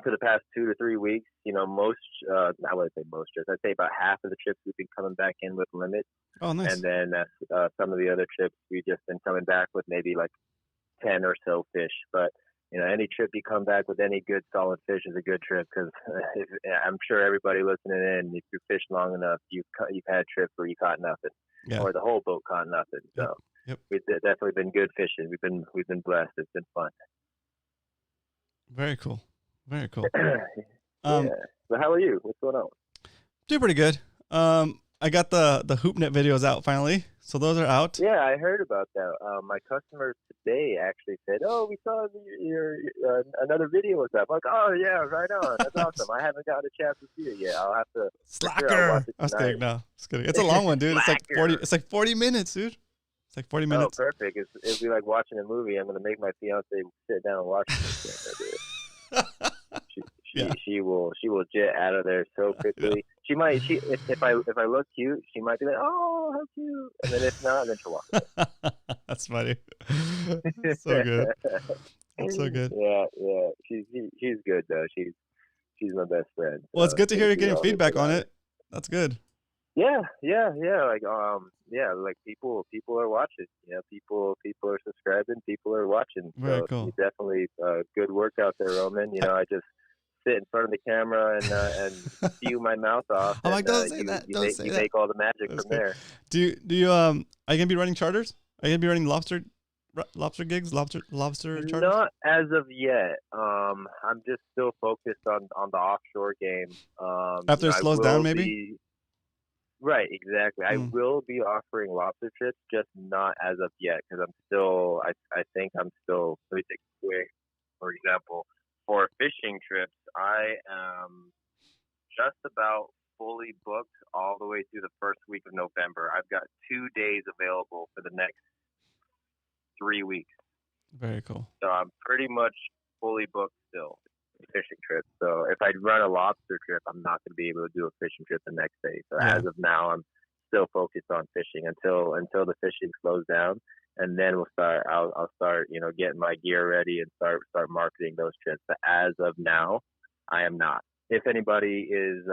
For the past 2 to 3 weeks, most, I wouldn't say most trips, I'd say about half of the trips we've been coming back in with limits. Oh, nice. And then some of the other trips, we've just been coming back with maybe like 10 or so fish. But, any trip you come back with any good solid fish is a good trip, because I'm sure everybody listening in, if you fish long enough, you've had trips where you caught nothing, or the whole boat caught nothing. So We've definitely been good fishing. We've been blessed. It's been fun. Very cool. Very cool. So how are you? What's going on? Doing pretty good. I got the HoopNet videos out finally, so those are out. Yeah, I heard about that. My customers today actually said, "Oh, we saw your another video was up." I'm like, "Oh yeah, right on. That's awesome. I haven't gotten a chance to see it yet. I'll have to." Slacker. I was kidding. No, just kidding. It's a long one, dude. It's like 40 minutes, dude. It's like 40 minutes. Oh, perfect. It'll be like watching a movie. I'm gonna make my fiance sit down and watch it. She will jet out of there so quickly. She might. If I look cute, she might be like, "Oh, how cute," and then if not, then she'll walk away. That's funny. So good. That's so good. Yeah. She's good though. She's my best friend. Well, it's good to hear you're getting all this feedback on about it. That's good. Yeah. Like people are watching. People are subscribing. People are watching. Very So cool. you definitely good work out there, Roman. I just sit in front of the camera and spew my mouth off. I'm and, like, don't say that. You make all the magic That's from cool. there. Do you are you gonna be running charters? Are you gonna be running lobster gigs, lobster charters? Not as of yet. I'm just still focused on the offshore game. After it slows down, maybe. Right, exactly. I will be offering lobster trips, just not as of yet, because I'm still. I think I'm still. Let me think quick. For example, for fishing trips, I am just about fully booked all the way through the first week of November. I've got 2 days available for the next 3 weeks. Very cool. So I'm pretty much fully booked still for fishing trips. So if I run a lobster trip, I'm not going to be able to do a fishing trip the next day. So as of now, I'm still focused on fishing until the fishing slows down, and then we'll start. I'll start, getting my gear ready and start marketing those trips. But as of now, I am not. If anybody is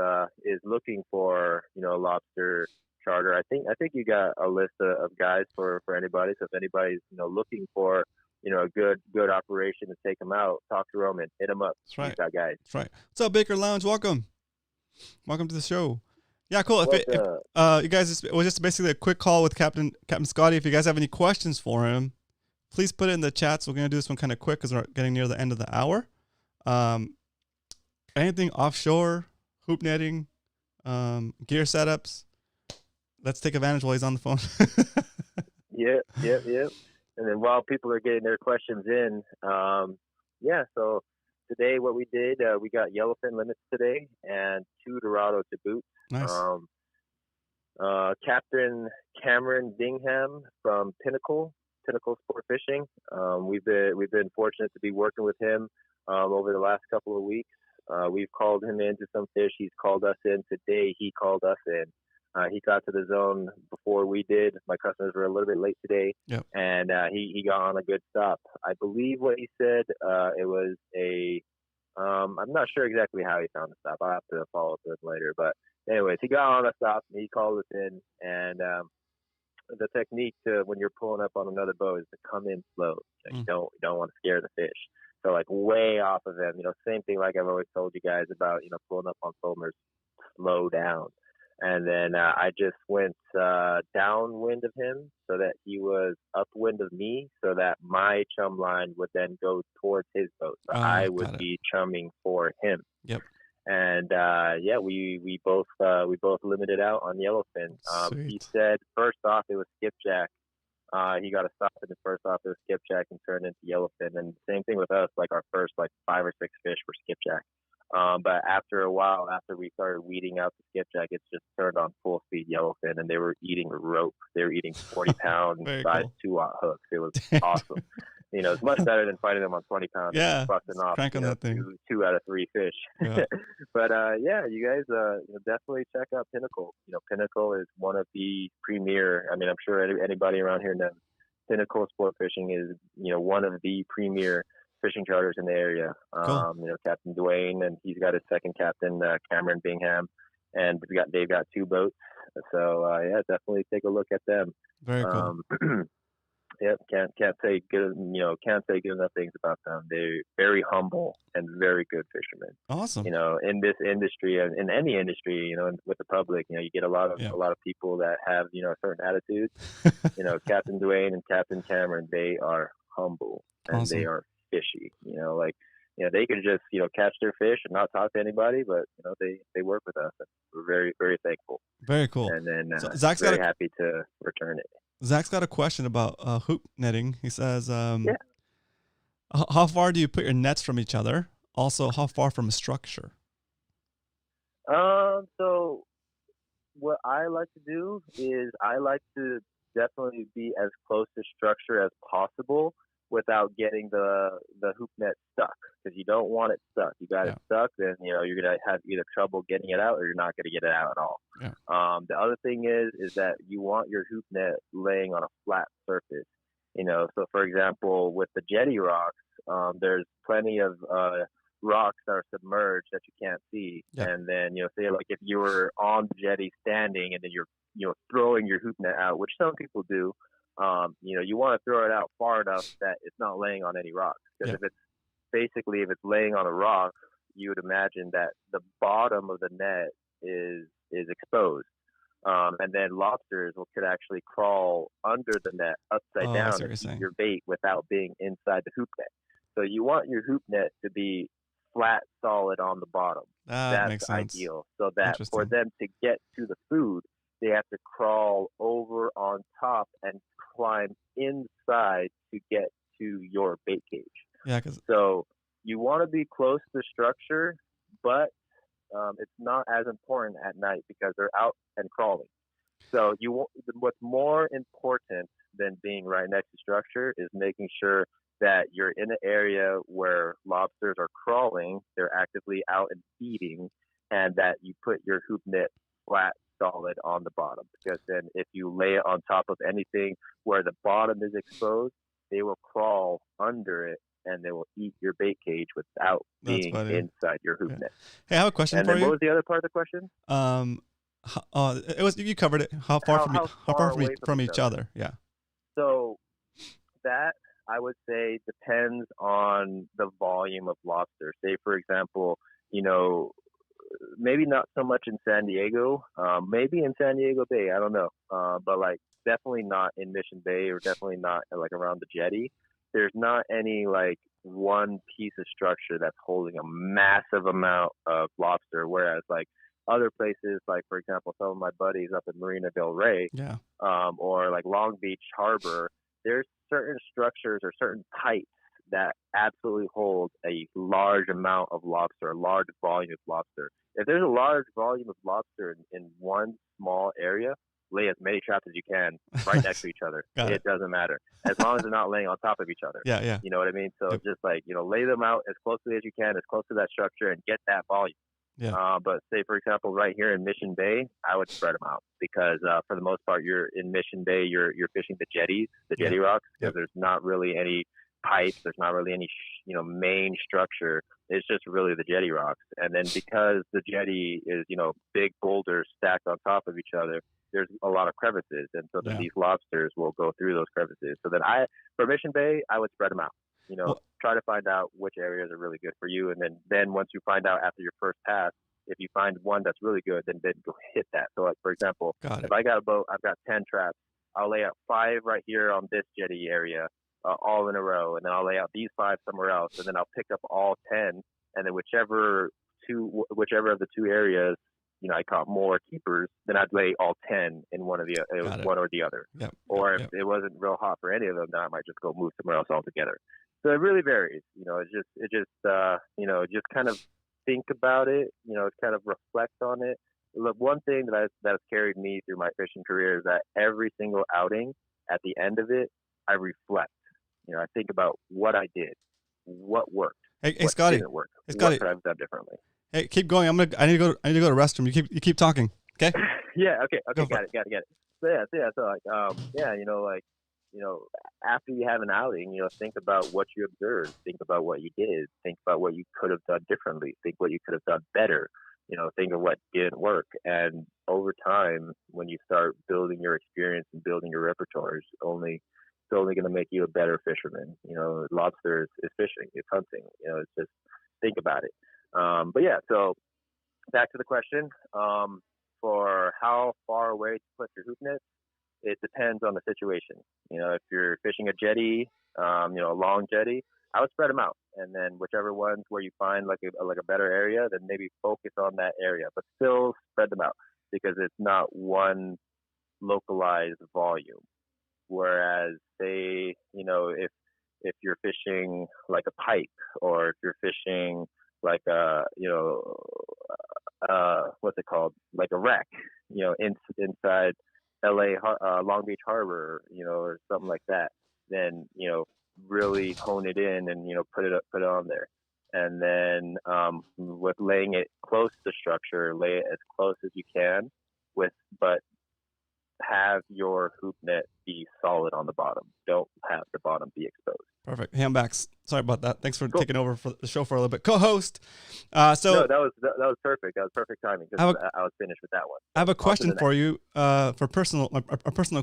looking for a lobster charter, I think you got a list of guys for anybody. So if anybody's looking for a good operation to take them out, talk to Roman, hit him up. That's right. He's got guys. That's right. What's up, Baker Lounge? Welcome to the show. Yeah, cool. If you guys, it was just basically a quick call with Captain Scotty. If you guys have any questions for him, please put it in the chat. So we're gonna do this one kind of quick because we're getting near the end of the hour. Anything offshore, hoop netting, gear setups. Let's take advantage while he's on the phone. Yep. And then while people are getting their questions in, so today what we did, we got yellowfin limits today and 2 Dorado to boot. Nice. Captain Cameron Bingham from Pinnacle Sport Fishing. We've been fortunate to be working with him over the last couple of weeks. We've called him into some fish. He's called us in today. He called us in. He got to the zone before we did. My customers were a little bit late today, and he got on a good stop. I believe what he said, it was I'm not sure exactly how he found the stop. I'll have to follow up with him later. But anyways, he got on a stop, and he called us in. And the technique when you're pulling up on another boat is to come in slow. You don't want to scare the fish. So like way off of him, same thing like I've always told you guys about, pulling up on foamers, slow down. And then I just went downwind of him so that he was upwind of me, so that my chum line would then go towards his boat. So I would be chumming for him. Yep. And we both limited out on yellowfin. He said first off it was skipjack. He got a stop in the first off it was skipjack and turned into yellowfin. And same thing with us, like our first 5 or 6 fish were skipjack. But after a while, after we started weeding out the skipjack, it's just turned on full speed yellowfin, and they were eating rope. They were eating 40-pound size 2-aught hooks. It was awesome. It's much better than fighting them on 20-pound. Yeah, busting off that thing. 2 out of 3 fish. Yeah. But you guys definitely check out Pinnacle. Pinnacle is one of the premier. I mean, I'm sure anybody around here knows Pinnacle Sport Fishing is one of the premier fishing charters in the area. Cool. Captain Dwayne, and he's got his second captain, Cameron Bingham, and they've got 2 boats. So definitely take a look at them. Very cool. Can't say good enough things about them. They're very humble and very good fishermen. Awesome. In this industry and in any industry, with the public, you get a lot of people that have certain attitudes. Captain Dwayne and Captain Cameron, they are humble and they are fishy. They could just catch their fish and not talk to anybody, but they work with us, and we're very, very thankful. Very cool. And then Zach's very happy to return it. Zach's got a question about hoop netting. He says, how far do you put your nets from each other? Also, how far from a structure? So what I like to do is I like to definitely be as close to structure as possible without getting the hoop net stuck, because you don't want it stuck. You got it stuck, then you're gonna have either trouble getting it out or you're not gonna get it out at all. Yeah. The other thing is that you want your hoop net laying on a flat surface. So for example, with the jetty rocks, there's plenty of rocks that are submerged that you can't see. Yeah. And then, say like if you were on the jetty standing and then you're, throwing your hoop net out, which some people do, you want to throw it out far enough that it's not laying on any rocks. Because if it's laying on a rock, you would imagine that the bottom of the net is exposed. And then lobsters could actually crawl under the net upside down and eat your bait without being inside the hoop net. So you want your hoop net to be flat, solid on the bottom. That makes sense. Ideal. So that for them to get to the food, they have to crawl over on top and climb inside to get to your bait cage. Yeah. So you want to be close to the structure, but it's not as important at night because they're out and crawling. So what's more important than being right next to structure is making sure that you're in an area where lobsters are crawling, they're actively out and feeding, and that you put your hoop net flat, solid on the bottom. Because then if you lay it on top of anything where the bottom is exposed, they will crawl under it and they will eat your bait cage without being inside your hoop net. Hey, I have a question for you. What was the other part of the question? It was, you covered it. How far from each other? Yeah. So that, I would say, depends on the volume of lobster. Say, for example, maybe not so much in San Diego, maybe in San Diego Bay, I don't know. But like definitely not in Mission Bay or definitely not like around the jetty. There's not any like one piece of structure that's holding a massive amount of lobster, whereas like other places, like for example, some of my buddies up in Marina Del Rey, or like Long Beach Harbor, there's certain structures or certain types that absolutely hold a large amount of lobster, a large volume of lobster. If there's a large volume of lobster in one small area, lay as many traps as you can right next to each other. It doesn't matter. As long as they're not laying on top of each other. Yeah. You know what I mean? So just like, lay them out as closely as you can, as close to that structure and get that volume. Yeah. But say, for example, right here in Mission Bay, I would spread them out because for the most part, you're in Mission Bay, you're fishing the jetties, the jetty rocks, because there's not really any pipes. There's not really any, main structure. It's just really the jetty rocks. And then because the jetty is, big boulders stacked on top of each other, there's a lot of crevices. And so then these lobsters will go through those crevices. So then for Mission Bay, I would spread them out. Try to find out which areas are really good for you. And then once you find out after your first pass, if you find one that's really good, then go hit that. So like, for example, if I got a boat, I've got 10 traps. I'll lay out 5 right here on this jetty area, all in a row. And then I'll lay out these 5 somewhere else. And then I'll pick up all 10. And then whichever of the 2 areas, I caught more keepers, then I'd lay all 10 in one or the other. Yep. Or if it wasn't real hot for any of them, then I might just go move somewhere else altogether. So it really varies. Just kind of think about it, kind of reflect on it. Look, one thing that has carried me through my fishing career is that every single outing, at the end of it, I reflect. I think about what I did, what worked, hey what Scotty, didn't work, Scotty, what could I have done differently. Hey, keep going. I need to go to the restroom. You keep talking. Okay. Yeah. Okay. Got it. So after you have an outing, think about what you observed, think about what you did, think about what you could have done differently, think what you could have done better, think of what didn't work. And over time, when you start building your experience and building your repertoire, it's only going to make you a better fisherman. Lobster is fishing, it's hunting, it's just think about it. But yeah, so back to the question, for how far away to put your hoop nets, it depends on the situation. If you're fishing a jetty, a long jetty, I would spread them out. And then whichever ones where you find like a better area, then maybe focus on that area, but still spread them out because it's not one localized volume. Whereas say, if you're fishing like a pipe or if you're fishing like what's it called? Like a wreck, inside LA, Long Beach Harbor, or something like that, then, really hone it in and, put it on there. And then, with laying it close to structure, lay it as close as you can but have your hoop net be solid on the bottom. Don't have the bottom be exposed. Perfect. Hey, I'm back. Sorry about that. Thanks for Cool. taking over for the show for a little bit. Co-host. No, that was perfect. That was perfect timing because I was finished with that one. I have a question for you. For a personal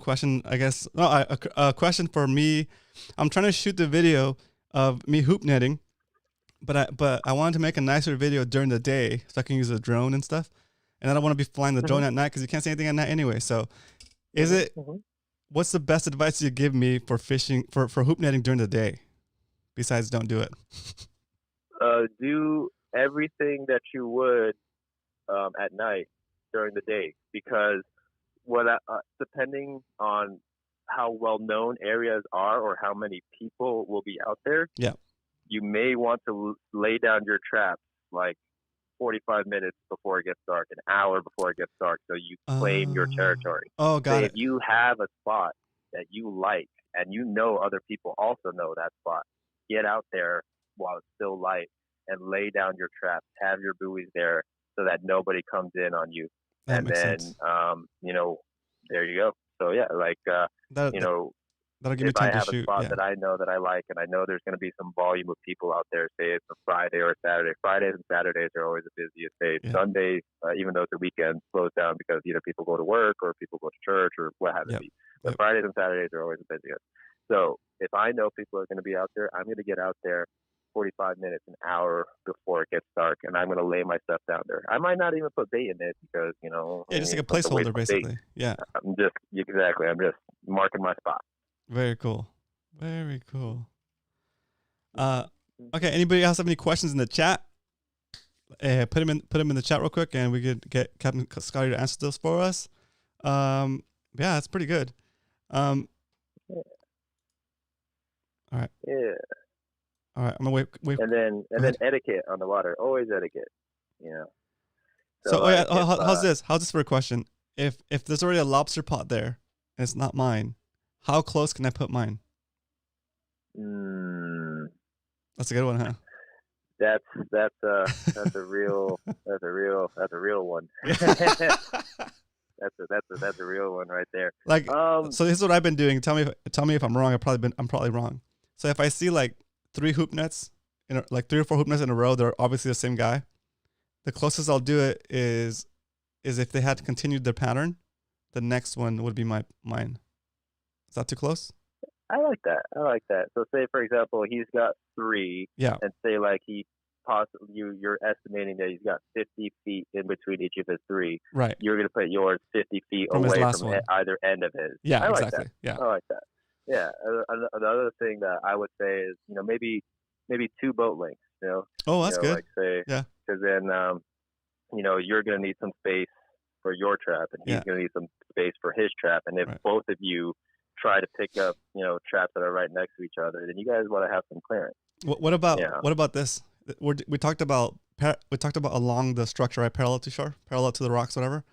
question, I guess. No, a question for me. I'm trying to shoot the video of me hoop netting, but I wanted to make a nicer video during the day so I can use a drone and stuff. And I don't want to be flying the drone at night because you can't see anything at night anyway. So, what's the best advice you give me for fishing for hoop netting during the day? Besides, don't do it. Do everything that you would at night during the day, because depending on how well known areas are or how many people will be out there, you may want to lay down your traps like 45 minutes before it gets dark, an hour before it gets dark, so you claim your territory. Oh, got it. If you have a spot that you like and you know other people also know that spot, get out there while it's still light and lay down your traps. Have your buoys there so that nobody comes in on you. That makes sense. There you go. So yeah, that'll give me time to shoot. If I have a spot that I know that I like, and I know there's going to be some volume of people out there, say it's a Friday or a Saturday. Fridays and Saturdays are always the busiest days. Yeah. Sunday, even though it's a weekend, slows down because either people go to work or people go to church or what have it be. But Fridays and Saturdays are always the busiest. So if I know people are going to be out there, I'm going to get out there 45 minutes, an hour before it gets dark, and I'm going to lay my stuff down there. I might not even put bait in it because, just like a placeholder, basically. Yeah. I'm just marking my spot. Very cool. Very cool. Okay. Anybody else have any questions in the chat? Put them in the chat real quick, and we could get Captain Scotty to answer those for us. Yeah, that's pretty good. All right. Yeah. All right. I'm gonna wait. And then etiquette on the water. Always etiquette. So how's this? How's this for a question? If there's already a lobster pot there and it's not mine, how close can I put mine? That's a good one, huh? That's a real one. That's a real one right there. So this is what I've been doing. Tell me if I'm wrong. I'm probably wrong. So if I see like 3 hoop nets, 3 or 4 hoop nets in a row, they're obviously the same guy. The closest I'll do it is if they had continued their pattern, the next one would be mine. Is that too close? I like that. So say for example he's got 3, and say like you're estimating that he's got 50 feet in between each of his 3. Right. You're gonna put yours 50 feet from away from either end of his. Yeah, I like exactly. That. Yeah, I like that. Yeah. Another thing that I would say is maybe 2 boat lengths. Oh, that's good. Like say, because then you're gonna need some space for your trap, and he's gonna need some space for his trap, and if both of you try to pick up, traps that are right next to each other, then you guys want to have some clearance. What about this? We talked about along the structure, right? Parallel to the rocks, whatever.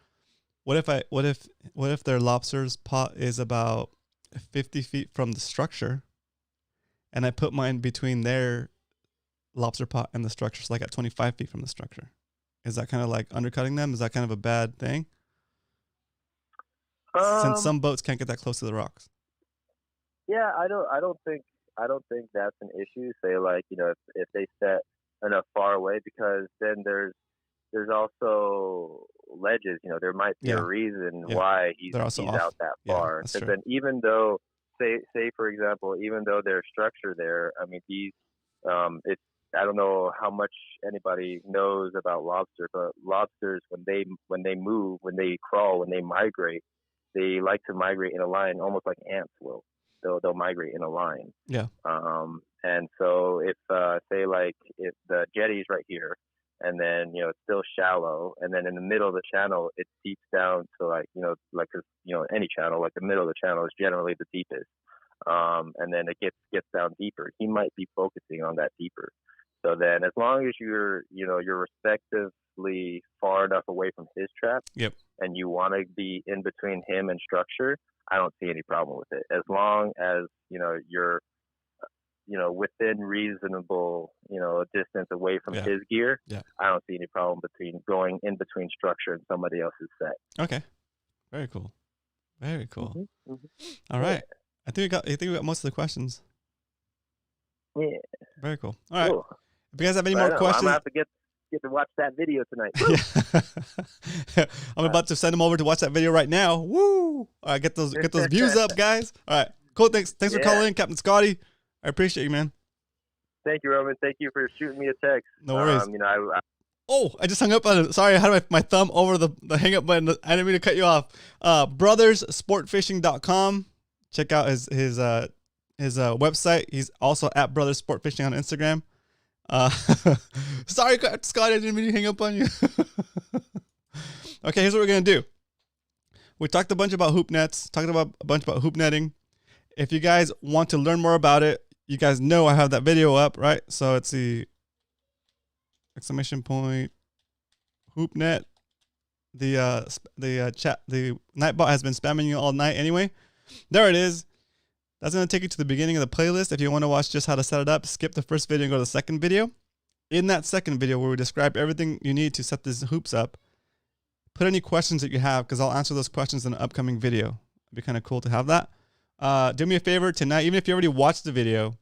What if their lobster's pot is about 50 feet from the structure, and I put mine between their lobster pot and the structure, so like at 25 feet from the structure? Is that kind of like undercutting them? Is that kind of a bad thing? Since some boats can't get that close to the rocks. Yeah, I don't think that's an issue. Say like, if they set enough far away, because then there's also ledges. There might be a reason why he's out that far. Because then even though say for example, even though there's structure there, I mean I don't know how much anybody knows about lobster, but lobsters when they move, when they crawl, when they migrate, they like to migrate in a line, almost like ants will. They'll migrate in a line. Yeah. And so if if the jetty's right here, and then it's still shallow, and then in the middle of the channel it seeps down to any channel, like the middle of the channel is generally the deepest. And then it gets down deeper. He might be focusing on that deeper. So then, as long as you're respectively far enough away from his trap, and you want to be in between him and structure, I don't see any problem with it. As long as you're within reasonable distance away from his gear, I don't see any problem between going in between structure and somebody else's set. Okay, very cool. Very cool. Mm-hmm. All right. I think we got most of the questions. Yeah. Very cool. All right. Cool. If you guys have any Right more on. questions, I'm gonna have to get to watch that video tonight. yeah. I'm about to send them over to watch that video right now. Woo! All right, get those views up, guys. All right, cool. Thanks for calling in, Captain Scotty. I appreciate you, man. Thank you, Roman. Thank you for shooting me a text. No worries. I just hung up on it. Sorry, I had my thumb over the hang up button. I didn't mean to cut you off. BrothersSportFishing.com. Check out his website. He's also at Brothers Sport Fishing on Instagram. Sorry, Scott, I didn't mean to hang up on you. Okay, here's what we're gonna do. We talked a bunch about hoop nets, talked about a bunch about hoop netting. If you guys want to learn more about it, you guys know I have that video up, right? So it's the exclamation point hoop net. The Nightbot has been spamming you all night anyway. There it is. That's going to take you to the beginning of the playlist. If you want to watch just how to set it up, skip the first video and go to the second video. In that second video where we describe everything you need to set these hoops up, put any questions that you have because I'll answer those questions in an upcoming video. It'd be kind of cool to have that. Do me a favor tonight, even if you already watched the video,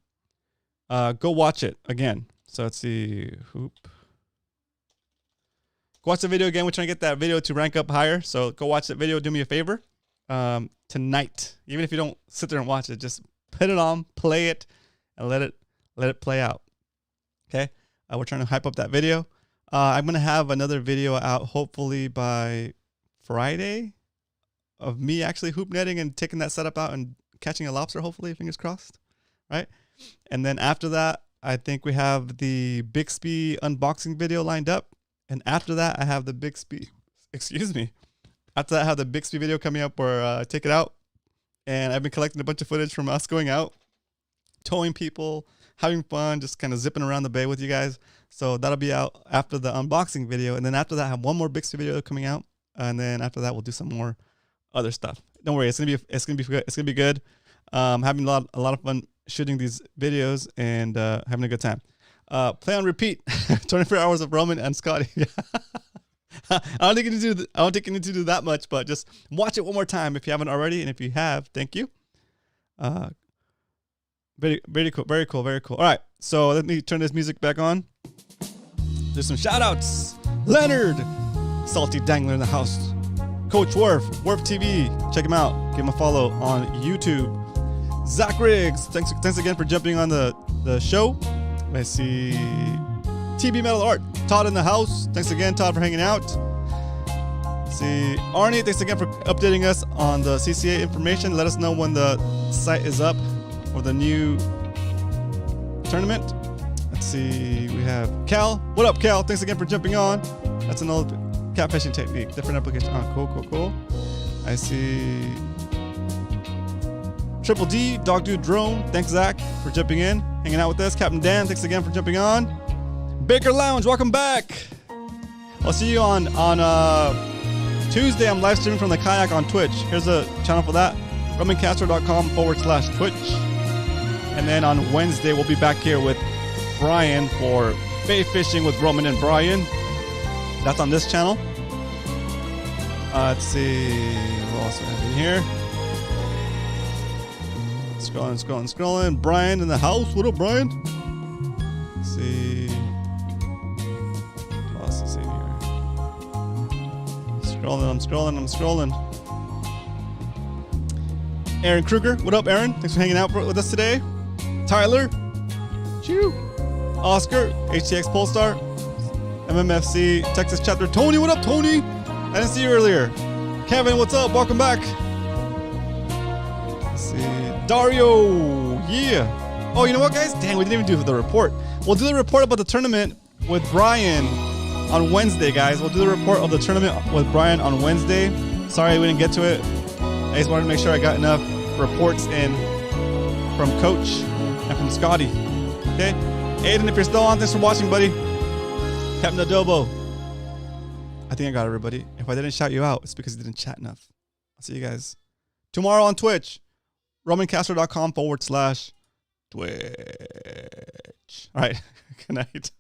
go watch it again. So let's see, hoop. Go watch the video again. We're trying to get that video to rank up higher. So go watch that video. Do me a favor. Tonight, even if you don't sit there and watch it, just put it on, play it, and let it play out. Okay, we're trying to hype up that video. I'm gonna have another video out hopefully by Friday of me actually hoop netting and taking that setup out and catching a lobster. Hopefully, fingers crossed, right? And then after that, I think we have the Bixby unboxing video lined up, and after that, I have the Bixby. Excuse me. After that, I have the Bixby video coming up where I take it out. And I've been collecting a bunch of footage from us going out, towing people, having fun, just kind of zipping around the bay with you guys. So that'll be out after the unboxing video. And then after that, I have one more Bixby video coming out. And then after that, we'll do some more other stuff. Don't worry, it's gonna be good. Having a lot of fun shooting these videos and having a good time. Play on repeat, 24 hours of Roman and Scotty. I don't think you need to do that much, but just watch it one more time if you haven't already, and if you have, thank you. Very cool, very cool, very cool. All right, so let me turn this music back on. There's some shout outs. Leonard, Salty Dangler in the house. Coach Worf TV, check him out. Give him a follow on YouTube. Zach Riggs, thanks again for jumping on the show. Let's see. TB Metal Art, Todd in the house. Thanks again, Todd, for hanging out. Let's see, Arni, thanks again for updating us on the CCA information. Let us know when the site is up for the new tournament. Let's see, we have Cal. What up, Cal? Thanks again for jumping on. That's an old catfishing technique, different application. Oh, cool. I see Triple D, Dog Dude Drone. Thanks, Zach, for jumping in, hanging out with us. Captain Dan, thanks again for jumping on. Baker Lounge, welcome back. I'll see you on Tuesday. I'm live streaming from the kayak on Twitch. Here's a channel for that. RomanCastro.com/Twitch. And then on Wednesday, we'll be back here with Brian for Bay Fishing with Roman and Brian. That's on this channel. Let's see. What else we have in here? Scrolling. Brian in the house. What up, Brian? Let's see. What else is in here? I'm scrolling. Aaron Kruger. What up, Aaron? Thanks for hanging out with us today. Tyler. Chew. Oscar. HTX Polestar. MMFC Texas chapter. Tony. What up, Tony? I didn't see you earlier. Kevin, what's up? Welcome back. Let's see. Dario. Yeah. Oh, you know what, guys? Dang, we didn't even do the report. We'll do the report about the tournament with Brian on Wednesday, guys. We'll do the report of the tournament with Brian on Wednesday. Sorry we didn't get to it. I just wanted to make sure I got enough reports in from Coach and from Scotty. Okay? Aiden, if you're still on, thanks for watching, buddy. Captain Adobo. I think I got everybody. If I didn't shout you out, it's because you didn't chat enough. I'll see you guys tomorrow on Twitch. RomanCastro.com/Twitch. All right. Good night.